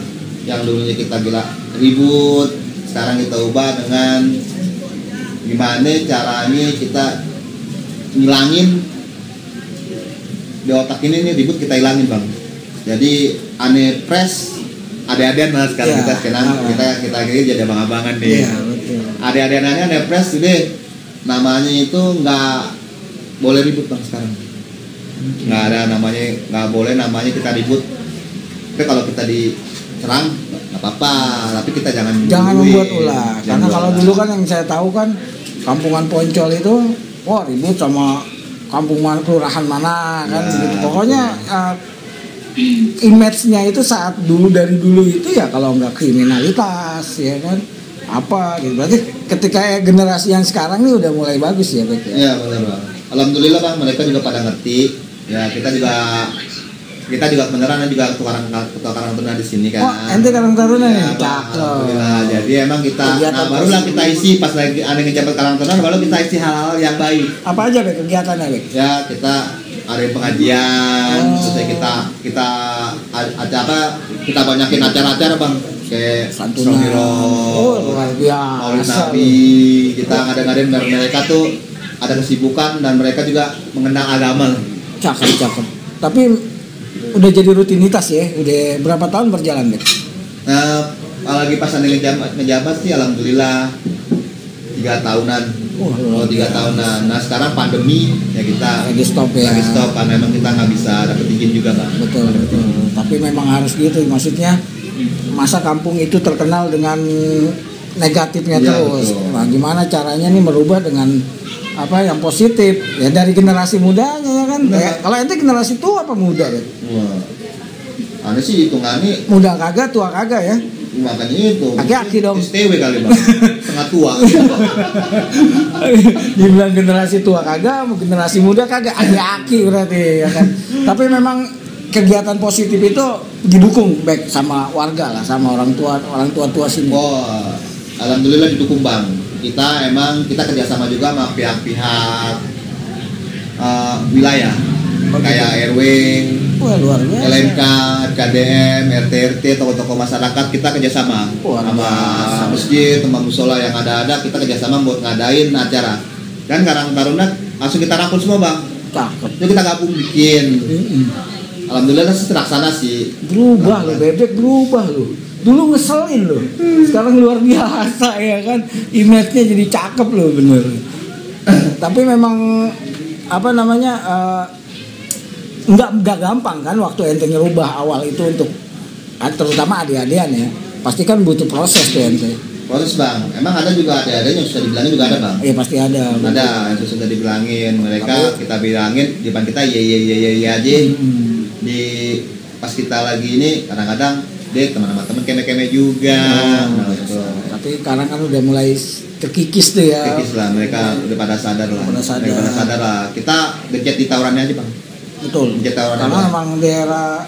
[SPEAKER 1] yang dulunya kita bilang ribut, sekarang kita ubah dengan gimana caranya kita ngilangin di otak ini nih ribut kita hilangin bang. Jadi Ane press ade-adean lah sekarang kita jadi abang-abangan nih.
[SPEAKER 2] Iya, betul.
[SPEAKER 1] Ade-adean Ane press deh. Namanya itu nggak boleh ribut bang sekarang. Nggak ada namanya, nggak boleh namanya kita ribut. Tapi kalau kita diserang nggak apa-apa. Tapi kita jangan
[SPEAKER 2] membuat ulah. Karena kalau dulu kan yang saya tahu kan kampungan Poncol itu wah ribut sama kampungan kelurahan mana kan. Gitu. Pokoknya image-nya itu saat dari dulu itu ya kalau nggak kriminalitas ya kan apa gitu. Berarti ketika generasi yang sekarang ini udah mulai bagus ya Bek ya.
[SPEAKER 1] Iya benar bang. Alhamdulillah bang mereka juga pada ngerti. Ya kita juga beneran juga ketua Karang Taruna di sini kan.
[SPEAKER 2] Oh ente Karang Taruna nih.
[SPEAKER 1] Cakep. Jadi emang kita barulah kita isi pas lagi ada ngejabat Karang Taruna baru kita isi hal-hal yang baik.
[SPEAKER 2] Apa aja Bek kegiatannya Bek?
[SPEAKER 1] Ya kita ada pengajian, terus kita banyakin acara-acara bang, kayak
[SPEAKER 2] santunan, luar biasa,
[SPEAKER 1] Maulid Nabi, kita ngadain mereka tuh ada kesibukan dan mereka juga mengenal agama.
[SPEAKER 2] Cakep. Tapi udah jadi rutinitas ya, udah berapa tahun berjalan Bek?
[SPEAKER 1] Apalagi pas anda ngejabat sih, alhamdulillah 3 tahunan. 3 tahunan. Nah sekarang pandemi ya kita
[SPEAKER 2] lagi stop
[SPEAKER 1] karena memang kita nggak bisa dapet izin juga bang.
[SPEAKER 2] Betul. Tapi memang harus gitu, maksudnya masa kampung itu terkenal dengan negatifnya terus. Betul. Nah gimana caranya nih merubah dengan apa yang positif ya dari generasi mudanya ya kan. Kalau ente generasi tua apa muda ya?
[SPEAKER 1] Ane sih hitungannya
[SPEAKER 2] muda kagak tua kagak ya.
[SPEAKER 1] Makanya itu
[SPEAKER 2] aki-aki dong
[SPEAKER 1] STW kali bang. Setengah tua.
[SPEAKER 2] Dibilang generasi tua kagak, generasi muda kagak, aki-aki berarti ya kan. Tapi memang kegiatan positif itu didukung baik sama warga lah, sama orang tua sini.
[SPEAKER 1] Alhamdulillah didukung bang. Kita kerjasama juga sama pihak-pihak wilayah kayak RW,
[SPEAKER 2] luar biasa.
[SPEAKER 1] LMK, KDM, RT, tokoh-tokoh masyarakat kita kerjasama sama masjid, sama musola yang ada kita kerjasama buat ngadain acara. Dan Karang Taruna langsung kita rangkul semua bang. Itu kita gabung bikin. Alhamdulillah sih terlaksana sih.
[SPEAKER 2] Berubah lo Bebek, berubah lo. Dulu ngeselin lo, sekarang luar biasa ya kan. Image-nya jadi cakep lo bener. Tapi memang apa namanya? Enggak gampang kan waktu ente ngerubah awal itu untuk terutama adik-adian ya. Pasti kan butuh proses tuh ente.
[SPEAKER 1] Proses bang, emang ada juga adik-adik yang sudah dibilangin juga ada bang.
[SPEAKER 2] Iya pasti ada.
[SPEAKER 1] Ada yang sudah dibilangin mereka. Kita bilangin di depan kita ya aja. Di pas kita lagi ini kadang-kadang dia teman-teman keme-keme juga.
[SPEAKER 2] Tapi sekarang kan udah mulai terkikis tuh ya.
[SPEAKER 1] Terkikis lah, mereka udah pada sadar lah. Mereka pada sadar lah. Kita gencet di tawurannya aja bang.
[SPEAKER 2] Betul. Karena memang daerah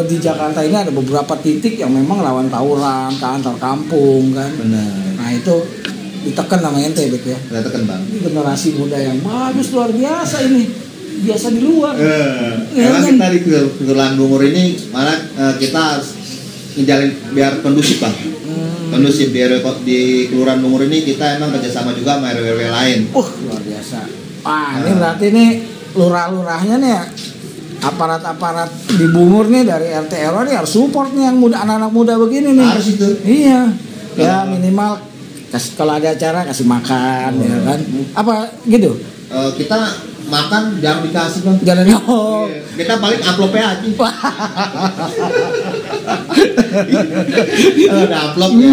[SPEAKER 2] di Jakarta ini ada beberapa titik yang memang rawan tawuran, antar kampung kan.
[SPEAKER 1] Benar.
[SPEAKER 2] Nah itu ditekan sama ente Bek ya.
[SPEAKER 1] Kita tekan bang.
[SPEAKER 2] Ini generasi muda yang bagus luar biasa ini. Biasa di luar.
[SPEAKER 1] Emang kita di Kelurahan Bungur ini malah kita harus ngejalin biar kondusif bang. Kondusif di Kelurahan Bungur ini kita emang kerjasama juga sama RW lain.
[SPEAKER 2] Luar biasa. Ini berarti nih lurah-lurahnya nih aparat-aparat di Bungur nih dari RT RW nih harus support nih yang muda, anak-anak muda begini nih.
[SPEAKER 1] Harus itu.
[SPEAKER 2] Iya. Ya minimal kalau ada acara kasih makan ya kan. Apa gitu?
[SPEAKER 1] Kita makan jangan dikasih bang.
[SPEAKER 2] Jangan
[SPEAKER 1] Kita paling uploadnya aja. Ada upload ya.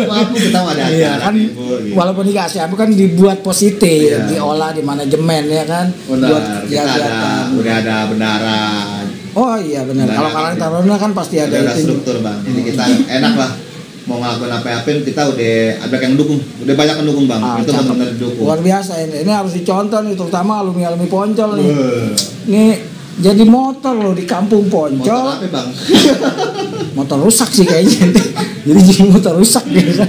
[SPEAKER 1] Maaf kita nggak ada
[SPEAKER 2] iya,
[SPEAKER 1] acara.
[SPEAKER 2] Kan
[SPEAKER 1] gitu.
[SPEAKER 2] walaupun dikasih apa kan dibuat positif, diolah di manajemen ya kan.
[SPEAKER 1] Benar. Kita udah ada benaran.
[SPEAKER 2] Oh iya benar. Kalau Karang Taruna kan pasti ada
[SPEAKER 1] struktur bang. Jadi kita enak lah. Mau ngelakuin apa-apa kita udah ada yang dukung, udah banyak yang dukung bang. Itu benar-benar dukung.
[SPEAKER 2] Luar biasa ini harus dicontoh nih, terutama alumni Poncol nih. Nih jadi motor loh di kampung Poncol.
[SPEAKER 1] Motor apa bang?
[SPEAKER 2] Motor rusak sih kayaknya. Jadi motor rusak gitu.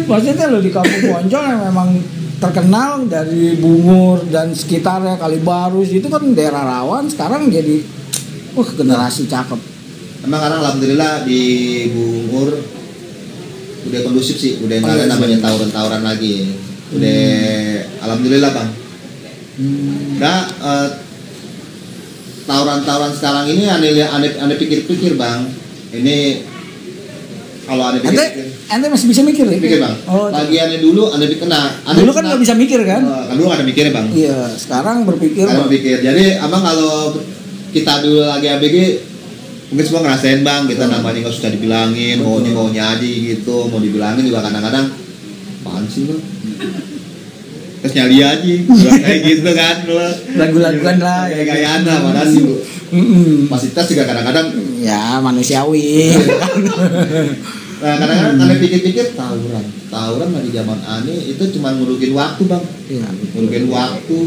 [SPEAKER 2] Maksudnya lo di kampung Poncol yang memang terkenal dari Bungur dan sekitarnya Kalibarus itu kan daerah rawan, sekarang jadi generasi cakep.
[SPEAKER 1] Emang karena alhamdulillah di Bungur udah kondusif sih, udah nggak ada namanya tawuran-tawuran lagi. Udah alhamdulillah bang. Nah tawuran-tawuran sekarang ini aneh pikir-pikir bang. Ini kalau aneh pikir.
[SPEAKER 2] Ente masih bisa mikir ya?
[SPEAKER 1] Pikir bang. Lagi aneh dulu aneh pikir.
[SPEAKER 2] Dulu kan nggak bisa mikir kan?
[SPEAKER 1] Dulu nggak ada mikirnya bang.
[SPEAKER 2] Iya, sekarang berpikir.
[SPEAKER 1] Jadi abang kalau kita dulu lagi ABG mungkin semua ngerasain bang, kita namanya nggak susah dibilangin, maunya aja gitu, mau dibilangin juga kadang-kadang apaan sih bang, terus nyali aja, kayak gitu kan,
[SPEAKER 2] lagu-laguan lah,
[SPEAKER 1] kayak lah, mana sih bu, fasilitas juga kadang-kadang,
[SPEAKER 2] ya manusiawi.
[SPEAKER 1] Nah kadang-kadang aneh pikir-pikir tawuran di zaman aneh itu cuma ngerugiin waktu bang, ngerugiin waktu,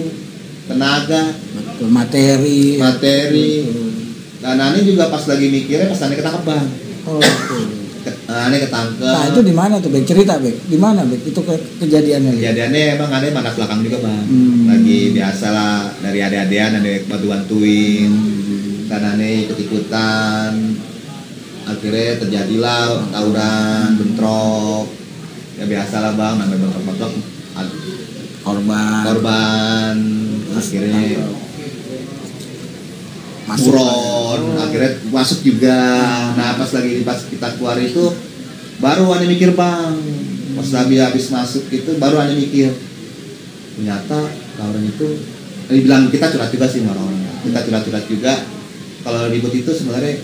[SPEAKER 1] tenaga,
[SPEAKER 2] materi.
[SPEAKER 1] Dan aneh juga pas lagi mikirnya pas aneh ketangkep bang. Aneh ketangkep.
[SPEAKER 2] Nah itu di mana tuh Bek? Cerita Bek. Di mana Bek? Itu kejadiannya.
[SPEAKER 1] Kejadiannya emang aneh mana belakang juga bang. Lagi biasalah dari adik-adikan aneh bantuin. Dan aneh ikut-ikutan. Akhirnya terjadilah tawuran, bentrok. Ya biasalah bang, namanya bentrok-bentrok. Korban. Akhirnya buron, akhirnya masuk juga. Nah pas kita keluar itu baru aneh mikir bang, pas habis masuk itu baru aneh mikir ternyata tawuran itu dibilang kita curhat juga sih orang-orang, kita curhat juga kalau ribut itu sebenarnya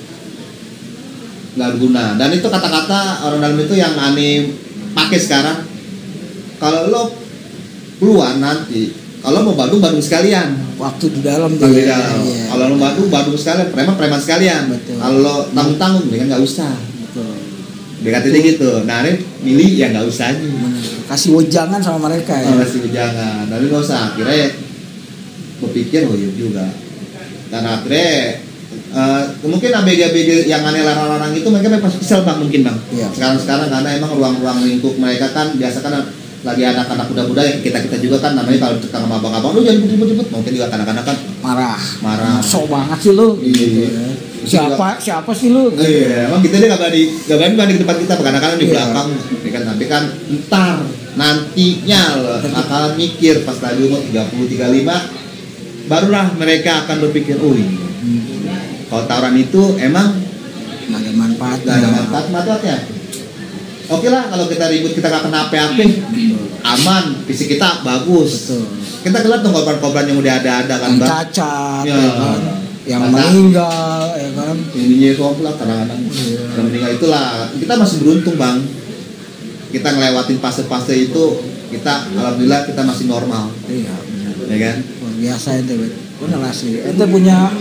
[SPEAKER 1] nggak berguna. Dan itu kata-kata orang dalam itu yang aneh pakai sekarang, kalau lo keluar nanti kalau mau Bandung sekalian. Waktu di dalam tuh. Iya. Kalau mau Bandung sekalian, preman sekalian. Kalau tanggung-tanggung dengan nggak usah. Betul. Dekatnya gitu. Nah, ini milih ya nggak usah aja.
[SPEAKER 2] Kasih wejangan sama mereka ya.
[SPEAKER 1] Kasih wejangan. Tapi nggak usah. Akhirnya berpikir iya juga. Dan akhirnya mungkin ABG yang aneh larang-larang itu mereka pasti kesel bang mungkin bang. Iya. Sekarang karena emang ruang-ruang lingkup mereka kan biasa kan lagi anak-anak muda-muda yang kita juga kan namanya kalau cekang sama abang-abang lu jangan jemput-jemput mungkin juga kadang-kadang kan marah
[SPEAKER 2] sok banget sih lu siapa sih lu
[SPEAKER 1] iya emang kita deh nggak berani di depan kita kadang-kadang di belakang kan tapi kan ntar nantinya bakalan mikir pas tadi umur 30-35 barulah mereka akan berpikir kalau tawuran itu emang
[SPEAKER 2] nggak ada
[SPEAKER 1] manfaatnya. Oke lah kalau kita ribut kita gak kena apa-apa aman, fisik kita bagus. Betul. Kita lihat tuh korban-korban yang udah ada kan bang.
[SPEAKER 2] Cacat, ya kan? Yang meninggal, ya kan?
[SPEAKER 1] Ininya komplek kadang-kadang. Yang meninggal itulah kita masih beruntung bang. Kita ngelewatin fase-fase itu kita alhamdulillah kita masih normal.
[SPEAKER 2] Iya.
[SPEAKER 1] Ya kan?
[SPEAKER 2] Luar biasa itu benar asli. Itu punya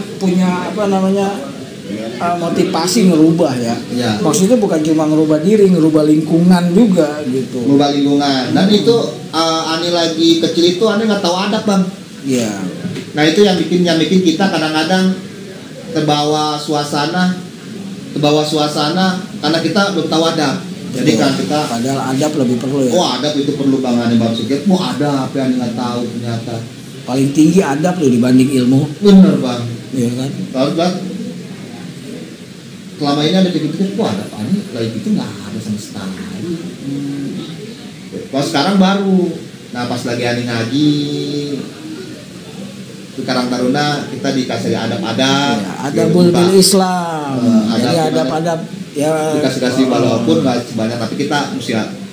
[SPEAKER 2] apa namanya? Motivasi ngerubah ya. Maksudnya bukan cuma ngerubah diri, ngerubah lingkungan juga gitu.
[SPEAKER 1] Ngerubah lingkungan. Dan itu Ani lagi kecil itu Ani nggak tahu adab bang.
[SPEAKER 2] Iya.
[SPEAKER 1] Nah itu yang bikin kita kadang-kadang terbawa suasana karena kita belum tahu adab. Jadi kan kita
[SPEAKER 2] padahal adab lebih perlu ya.
[SPEAKER 1] Adab itu perlu bang Ani baru pikir. Adab yang Ani nggak tahu ternyata.
[SPEAKER 2] Paling tinggi adab loh dibanding ilmu.
[SPEAKER 1] Bener bang.
[SPEAKER 2] Iya kan.
[SPEAKER 1] Tahu bang. Selama ini ada pikir-pikir, ada apa nih? Kayak gitu nggak ada sama sekali. Kalau sekarang baru, nah pas lagi Ani ngaji, di Karang Taruna kita dikasih adab-adab,
[SPEAKER 2] adabul bil Islam, jadi adab-adab ya
[SPEAKER 1] dikasih walaupun nggak sebanyak, tapi kita mesti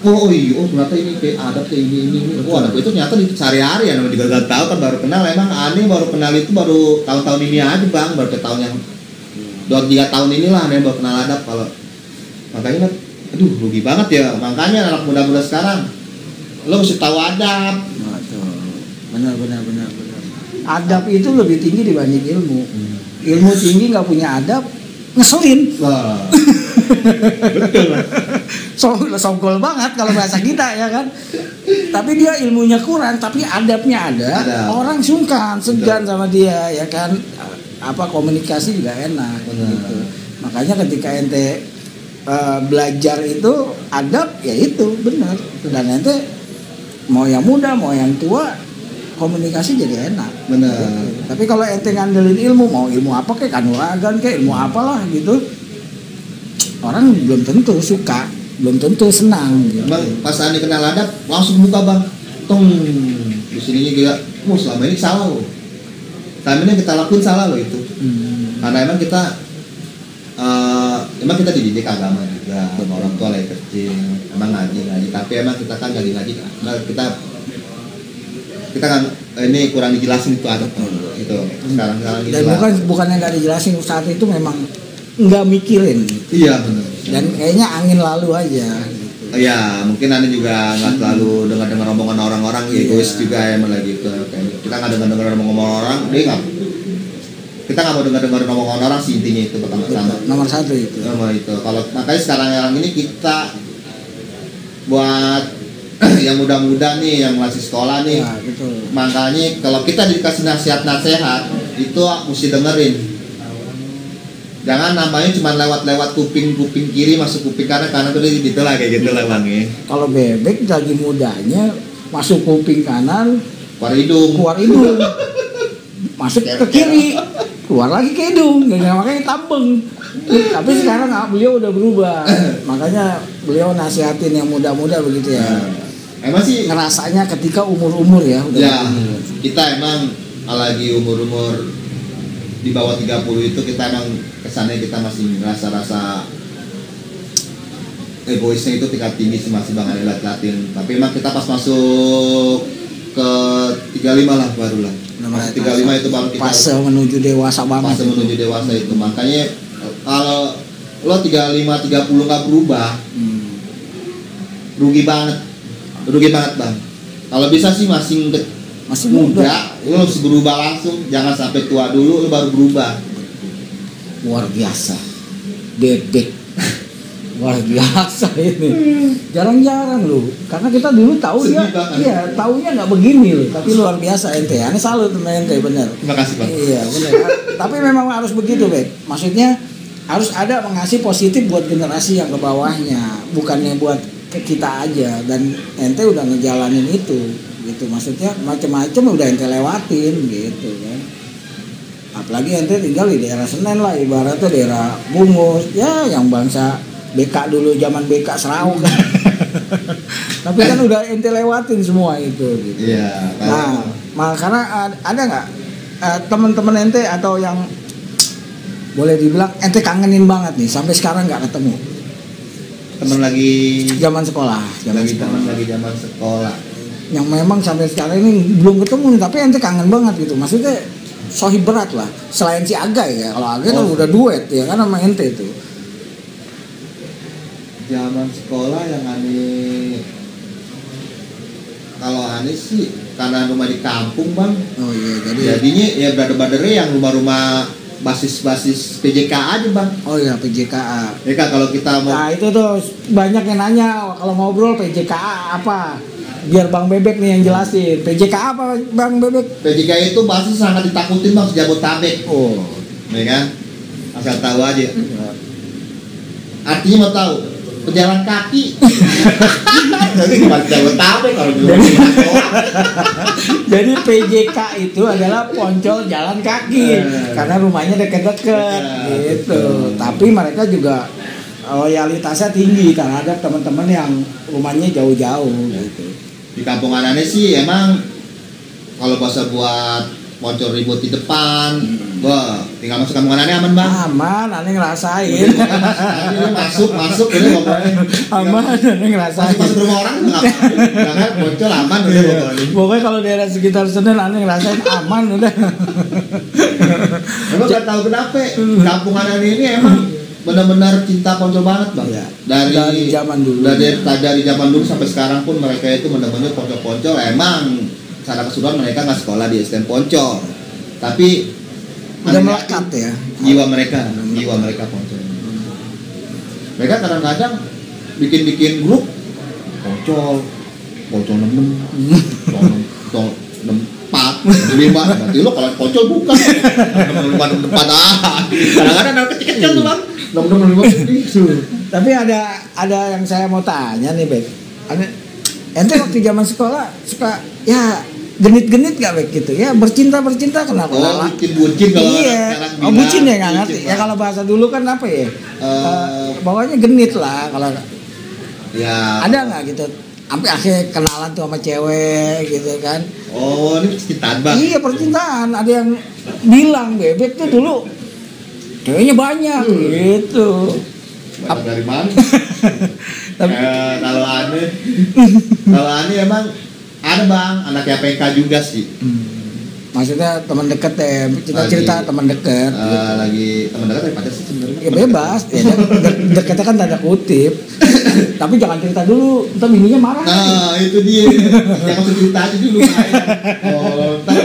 [SPEAKER 1] ternyata ini kayak adab kayak ini. Anak itu ternyata di sehari-hari ya, namanya juga gak tahu kan, baru kenal. Emang aneh baru kenal itu baru tahun-tahun ini aja bang, baru ke tahun yang 2-3 tahun inilah aneh baru kenal adab. Kalau makanya kan, aduh rugi banget ya, makanya anak muda-muda sekarang lo mesti tahu adab.
[SPEAKER 2] Benar. Adab itu lebih tinggi dibanding ilmu. Ilmu tinggi nggak punya adab, ngeselin.
[SPEAKER 1] Wah. Betul lah.
[SPEAKER 2] Sogol banget kalau bahasa kita ya kan. Tapi dia ilmunya kurang, tapi adabnya ada. Orang sungkan, segan sama dia ya kan. Apa komunikasi juga enak. Gitu. Makanya ketika ente belajar itu adab ya itu benar. Dan ente mau yang muda mau yang tua komunikasi jadi enak.
[SPEAKER 1] Benar.
[SPEAKER 2] Gitu. Tapi kalau ente ngandelin ilmu, mau ilmu apa kayak kanuragan kayak ilmu apalah gitu, orang belum tentu suka, belum tentu senang gitu.
[SPEAKER 1] Bang, pas Ani kenal adab langsung buka bang, tong di sininya gila, selama ini salah loh, selama ini kita lakuin salah loh itu. Karena emang kita dididik agama juga, orang tua lagi kecil, emang ngaji, tapi emang kita kan ngaji, kita kan ini kurang dijelasin itu adab itu sekarang
[SPEAKER 2] dan bukannya nggak dijelasin, saat itu memang nggak mikirin.
[SPEAKER 1] Iya benar.
[SPEAKER 2] Dan kayaknya angin lalu aja. Gitu.
[SPEAKER 1] Iya, mungkin Anda juga nggak terlalu dengar omongan orang-orang, egois juga ya malah gitu. Kita nggak dengar omongan orang, kita nggak mau dengar omongan orang sih, intinya itu pertama-tama.
[SPEAKER 2] Nomor satu itu.
[SPEAKER 1] Kalau makanya sekarang ini kita buat yang muda-muda nih, yang masih sekolah nih,
[SPEAKER 2] ya, betul.
[SPEAKER 1] Makanya kalau kita dikasih nasihat itu mesti dengerin. Jangan namanya cuma lewat kuping kiri masuk kuping kanan tuh gitu lah, kayak gitu lah bang ya.
[SPEAKER 2] Kalau bebek lagi mudanya masuk kuping kanan, keluar hidung, masuk ke kiri, keluar lagi ke hidung, makanya tambeng. Tapi sekarang beliau udah berubah, makanya beliau nasihatin yang muda-muda begitu ya.
[SPEAKER 1] Emang sih
[SPEAKER 2] ngerasanya ketika umur ya udah
[SPEAKER 1] ya, kita emang lagi umur di bawah 30 itu kita emang kesannya kita masih rasa egoisnya itu tingkat tinggi sih, masih bang ada latin. Tapi emang kita pas masuk ke 35 lah barulah. 35 itu baru kita
[SPEAKER 2] fase menuju dewasa banget.
[SPEAKER 1] Fase menuju dewasa itu. Makanya kalau lo 35 30 nggak berubah, rugi banget bang. Kalau bisa sih masih muda, lo harus berubah langsung, jangan sampai tua dulu lo baru berubah.
[SPEAKER 2] Luar biasa, bebek, luar biasa ini. Jarang-jarang lo, karena kita dulu tahu ya, iya taunya nggak begini lo, tapi luar biasa ente. Aneh salut sama ente, bener.
[SPEAKER 1] Terima kasih bang.
[SPEAKER 2] Iya bener. Tapi memang harus begitu Bek. Maksudnya harus ada mengasih positif buat generasi yang ke bawahnya, bukannya buat ke kita aja. Dan ente udah ngejalanin itu gitu, maksudnya macam-macam udah ente lewatin gitu kan. Apalagi ente tinggal di daerah Senen lah, ibaratnya daerah Bungus ya, yang bangsa BK dulu, zaman BK Serau kan. Tapi kan udah ente lewatin semua itu gitu.
[SPEAKER 1] Iya.
[SPEAKER 2] Nah, karena ada nggak teman-teman ente atau yang boleh dibilang ente kangenin banget nih sampai sekarang nggak ketemu?
[SPEAKER 1] Temen lagi
[SPEAKER 2] zaman sekolah.
[SPEAKER 1] Zaman sekolah.
[SPEAKER 2] Yang memang sampai sekarang ini belum ketemu, tapi ente kangen banget gitu. Maksudnya sohib berat lah. Selain si Agai ya, kalau Agai kan udah duet ya kan sama ente itu.
[SPEAKER 1] Zaman sekolah yang aneh, kalau aneh sih karena rumah di kampung bang.
[SPEAKER 2] Oh iya,
[SPEAKER 1] jadinya ya brother-brothernya yang rumah-rumah basis PJK aja bang.
[SPEAKER 2] Oh iya, PJKA.
[SPEAKER 1] Ya kan kalau kita mau.
[SPEAKER 2] Nah itu tuh banyak yang nanya kalau ngobrol PJKA apa. Biar Bang Bebek nih yang jelasin. PJKA apa Bang Bebek?
[SPEAKER 1] PJK itu basis sangat ditakutin bang, Jabodetabek.
[SPEAKER 2] Oh,
[SPEAKER 1] ya kan? Asal tahu aja. Artinya mau tahu pejalan kaki. Jadi gimana Jabodetabek kalau di
[SPEAKER 2] Jadi PJK itu adalah Poncol jalan kaki karena rumahnya deket-deket gitu. Tapi mereka juga loyalitasnya tinggi terhadap teman-teman yang rumahnya jauh-jauh gitu.
[SPEAKER 1] Di kampung anaknya sih emang kalau bahasa buat poncol ribut di depan, wah, tinggal masuk kampung aneh aman bang.
[SPEAKER 2] Aman, aneh ngerasain.
[SPEAKER 1] masuk udah pokoknya.
[SPEAKER 2] Aman, aneh ngerasain.
[SPEAKER 1] Masuk rumah orang nggak apa-apa, poncol aman udah pokoknya.
[SPEAKER 2] Pokoknya kalau daerah sekitar Senen aneh ngerasain aman udah.
[SPEAKER 1] Emang nggak tahu kenapa kampung aneh ini emang benar-benar cinta poncol banget bang.
[SPEAKER 2] Ya,
[SPEAKER 1] dari
[SPEAKER 2] zaman dulu.
[SPEAKER 1] Dari zaman dulu sampai sekarang pun mereka itu benar-benar poncol-poncol emang. Secara keseluruhan mereka nggak sekolah di STM Poncol, tapi
[SPEAKER 2] udah melekat ya
[SPEAKER 1] jiwa mereka Poncol. Mereka kadang-kadang bikin grup Poncol 6 5 nanti lo kalau Poncol bukan 6 kadang-kadang anak kecil-kecil tuh bang 6
[SPEAKER 2] tapi ada yang saya mau tanya nih Beb, ente waktu zaman sekolah suka ya genit-genit gak Bek gitu ya, bercinta kenapa?
[SPEAKER 1] Bucin kalau
[SPEAKER 2] iya.
[SPEAKER 1] sekarang
[SPEAKER 2] Bucin ya nggak ngerti ya, kalau bahasa dulu kan apa ya, pokoknya genit lah kalau
[SPEAKER 1] ya.
[SPEAKER 2] Ada nggak gitu sampai akhirnya kenalan tuh sama cewek gitu kan?
[SPEAKER 1] Oh, ini percintaan bang?
[SPEAKER 2] Iya percintaan, ada yang bilang Bebek tuh dulu ceweknya banyak gitu.
[SPEAKER 1] Dari mana? Kalau aneh emang ada bang, anaknya PK juga sih.
[SPEAKER 2] Maksudnya teman dekat ya, cerita teman dekat.
[SPEAKER 1] Gitu. Lagi teman dekat ya pacar sih sebenarnya.
[SPEAKER 2] Ya bebas, ya dekatnya kan tanda kutip. Tapi jangan cerita dulu, ntar bininya marah.
[SPEAKER 1] Nah itu dia, yang maksud cerita aja dulu. Oh, ntar.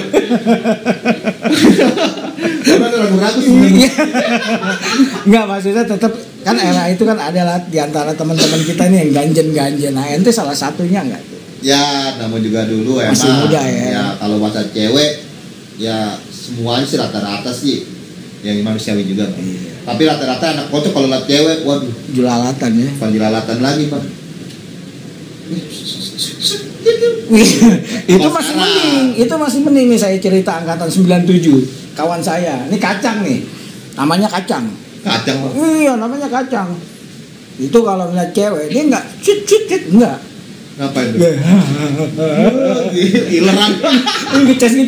[SPEAKER 1] Karena ragu-ragu sebenarnya.
[SPEAKER 2] Enggak, maksudnya tetap kan era itu kan adalah di antara teman-teman kita nih yang ganjen. Nah, ente salah satunya enggak?
[SPEAKER 1] Ya, namun juga dulu emang.
[SPEAKER 2] Masih muda ya.
[SPEAKER 1] Ya, kalau bahasa cewek, ya semuanya sih rata-rata sih yang manusiawi juga, Bang. Iya. Tapi rata-rata anak kocok kalau lihat cewek, waduh.
[SPEAKER 2] Julalatan ya.
[SPEAKER 1] Bukan julalatan lagi, Bang.
[SPEAKER 2] Itu masih mending nih saya cerita angkatan 97. Kawan saya, ini Kacang nih. Namanya Kacang.
[SPEAKER 1] Kacang, Bang.
[SPEAKER 2] Iya, namanya Kacang. Itu kalau ngeliat cewek, dia enggak cut, enggak.
[SPEAKER 1] Ngapain tuh? Ileran.
[SPEAKER 2] Ngeces nih.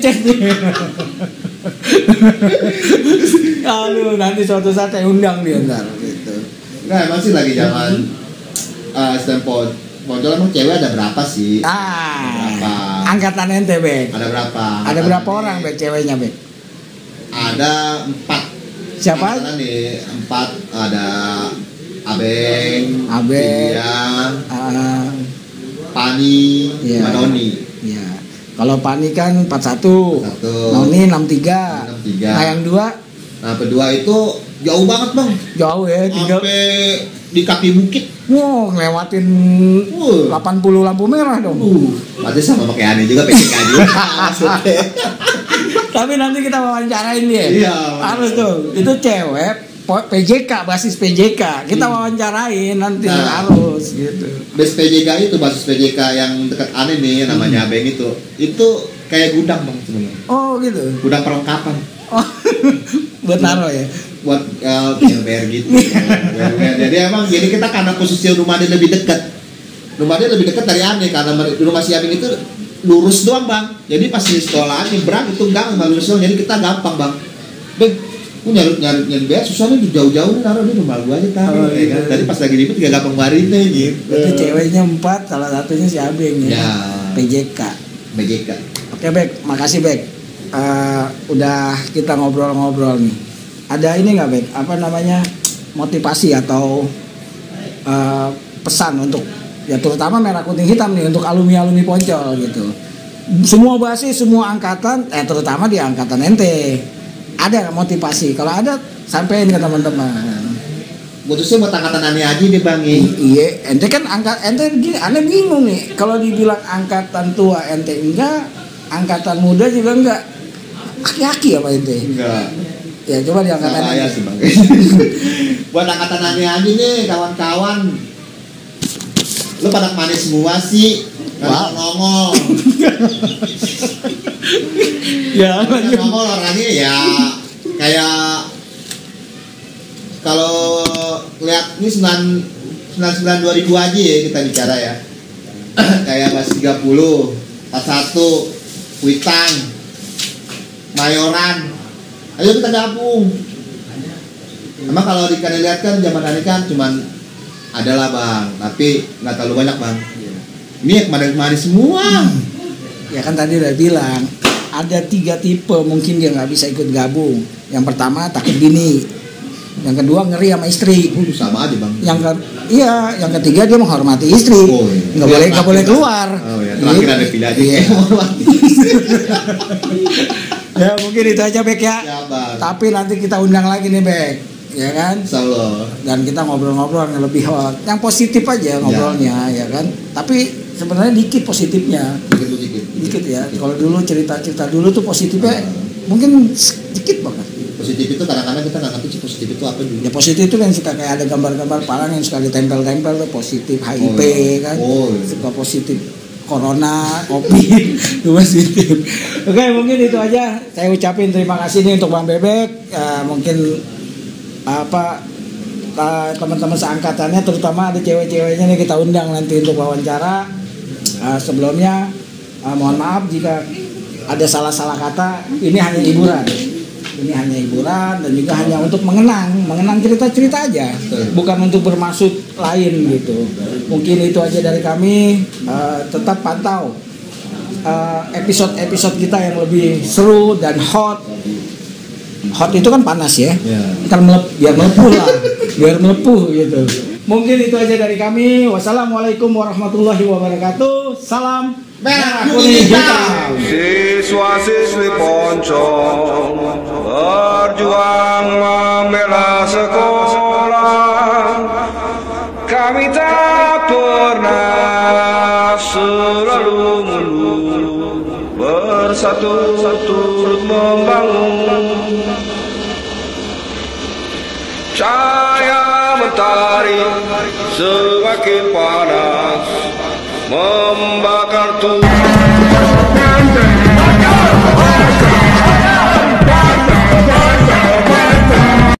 [SPEAKER 2] Aduh, nanti suatu saat saya undang dia ntar gitu.
[SPEAKER 1] Nah, masih lagi zaman stempel Poncol emang cewek ada berapa sih?
[SPEAKER 2] Berapa? Angkatan ente, Bek.
[SPEAKER 1] Ada berapa?
[SPEAKER 2] Ada berapa orang, Bek, ceweknya, Bek?
[SPEAKER 1] Ada 4.
[SPEAKER 2] Siapa?
[SPEAKER 1] Angkatan nih 4, ada Abeng,
[SPEAKER 2] Iya.
[SPEAKER 1] Pani,
[SPEAKER 2] iya.
[SPEAKER 1] Noni.
[SPEAKER 2] Iya. Kalau Pani kan 41. Noni 63. Nah, yang dua?
[SPEAKER 1] Nah, kedua itu jauh banget, Bang.
[SPEAKER 2] Jauh ya,
[SPEAKER 1] sampai di kaki bukit.
[SPEAKER 2] Wow, ngelewatin 80 lampu merah dong.
[SPEAKER 1] Berarti sama pakai aneh juga PJK juga.
[SPEAKER 2] Tapi nanti kita wawancarain dia.
[SPEAKER 1] Iya.
[SPEAKER 2] Harus tuh. Itu cewek PJK, basis PJK. Kita wawancarain nanti harus gitu.
[SPEAKER 1] Basis PJK itu basis PJK yang dekat aneh nih namanya Abeng itu. Itu kayak gudang, Bang, sebenarnya.
[SPEAKER 2] Oh, gitu.
[SPEAKER 1] Gudang perlengkapan.
[SPEAKER 2] Oh. Buat naruh ya.
[SPEAKER 1] Buat bayar gitu. Jadi emang jadi kita karena posisi rumah dia lebih dekat. Rumah dia lebih dekat dari aneh karena rumah si Abeng itu lurus doang, Bang. Jadi pas di sekolahan nyebrang itu gang lurus doang. Jadi kita gampang, Bang. Bang, nyari biar susah nih jauh-jauh nih taruh di rumah gua aja taruh kan. Tadi pas lagi ribut juga gampang warinnya gitu.
[SPEAKER 2] Itu ceweknya 4, salah satunya si Abeng ya. PJK. Oke, Bek, makasih, Bek. Udah kita ngobrol-ngobrol nih. Ada ini nggak, Bek? Apa namanya, motivasi atau pesan untuk ya terutama merah kuning hitam nih untuk alumni Poncol gitu. Semua basis, semua angkatan, terutama di angkatan ente. Ada motivasi? Kalau ada, sampein ke teman-teman.
[SPEAKER 1] Khususnya buat angkatan aneh aja deh, Bang.
[SPEAKER 2] Iya, ente kan ente gini, aneh bingung nih. Kalau dibilang angkatan tua ente enggak, angkatan muda juga enggak. Aki-aki apa ente?
[SPEAKER 1] Enggak.
[SPEAKER 2] Ya coba di angkatan
[SPEAKER 1] saya sih, Bang. Buat angkatan aneh aja nih, kawan-kawan. Lu pada manis semua sih. Wow. Nongol. Ya, nongol orangnya ya kayak kalau lihat ini 99 2000 aja ya kita bicara ya. Kayak masih 30, 41 Kuitang, Mayoran. Ayo kita gabung. Emang kalau kalian lihat kan zaman ini kan cuman adalah bang, tapi nggak terlalu banyak bang. Ini kemana-kemana semua.
[SPEAKER 2] Ya kan tadi udah bilang ada 3 tipe mungkin dia nggak bisa ikut gabung. Yang pertama takut bini, yang kedua ngeri sama istri.
[SPEAKER 1] Sama aja bang.
[SPEAKER 2] Yang ketiga dia menghormati istri. Nggak boleh keluar.
[SPEAKER 1] Oh ya, terakhir ada pilih aja.
[SPEAKER 2] Iya. Ya mungkin itu aja Bek ya. Tapi nanti kita undang lagi nih Bek, ya kan?
[SPEAKER 1] Insyaallah.
[SPEAKER 2] Dan kita ngobrol-ngobrol yang lebih hot, yang positif aja ngobrolnya, ya kan? Tapi sebenarnya dikit positifnya. Dikit ya. Kalau dulu cerita-cerita dulu tuh positifnya mungkin sedikit banget.
[SPEAKER 1] Positif itu kadang-kadang kita nggak ngerti positif itu apa dulu.
[SPEAKER 2] Ya positif itu kan suka kayak ada gambar-gambar parang yang suka ditempel-tempel tuh positif HIV kan. Suka positif corona, kopi, itu positif. Oke, mungkin itu aja. Saya ucapin terima kasih nih untuk Bang Bebek. Mungkin teman-teman seangkatannya, terutama ada cewek-ceweknya nih kita undang nanti untuk wawancara. Sebelumnya mohon maaf jika ada salah-salah kata. Ini hanya hiburan. Ini hanya hiburan dan juga hanya untuk mengenang cerita-cerita aja, bukan untuk bermaksud lain gitu. Mungkin itu aja dari kami. Tetap pantau episode-episode kita yang lebih seru dan hot. Hot itu kan panas ya, kan biar melepuh gitu. Mungkin itu aja dari kami. Wassalamualaikum warahmatullahi wabarakatuh. Salam merah kuning hitam.
[SPEAKER 3] Siswa-siswi Poncong berjuang membela sekolah. Kami tak pernah selalu mundur, bersatu turut membangun. Cahaya mentari semakin panas membakar tubuh.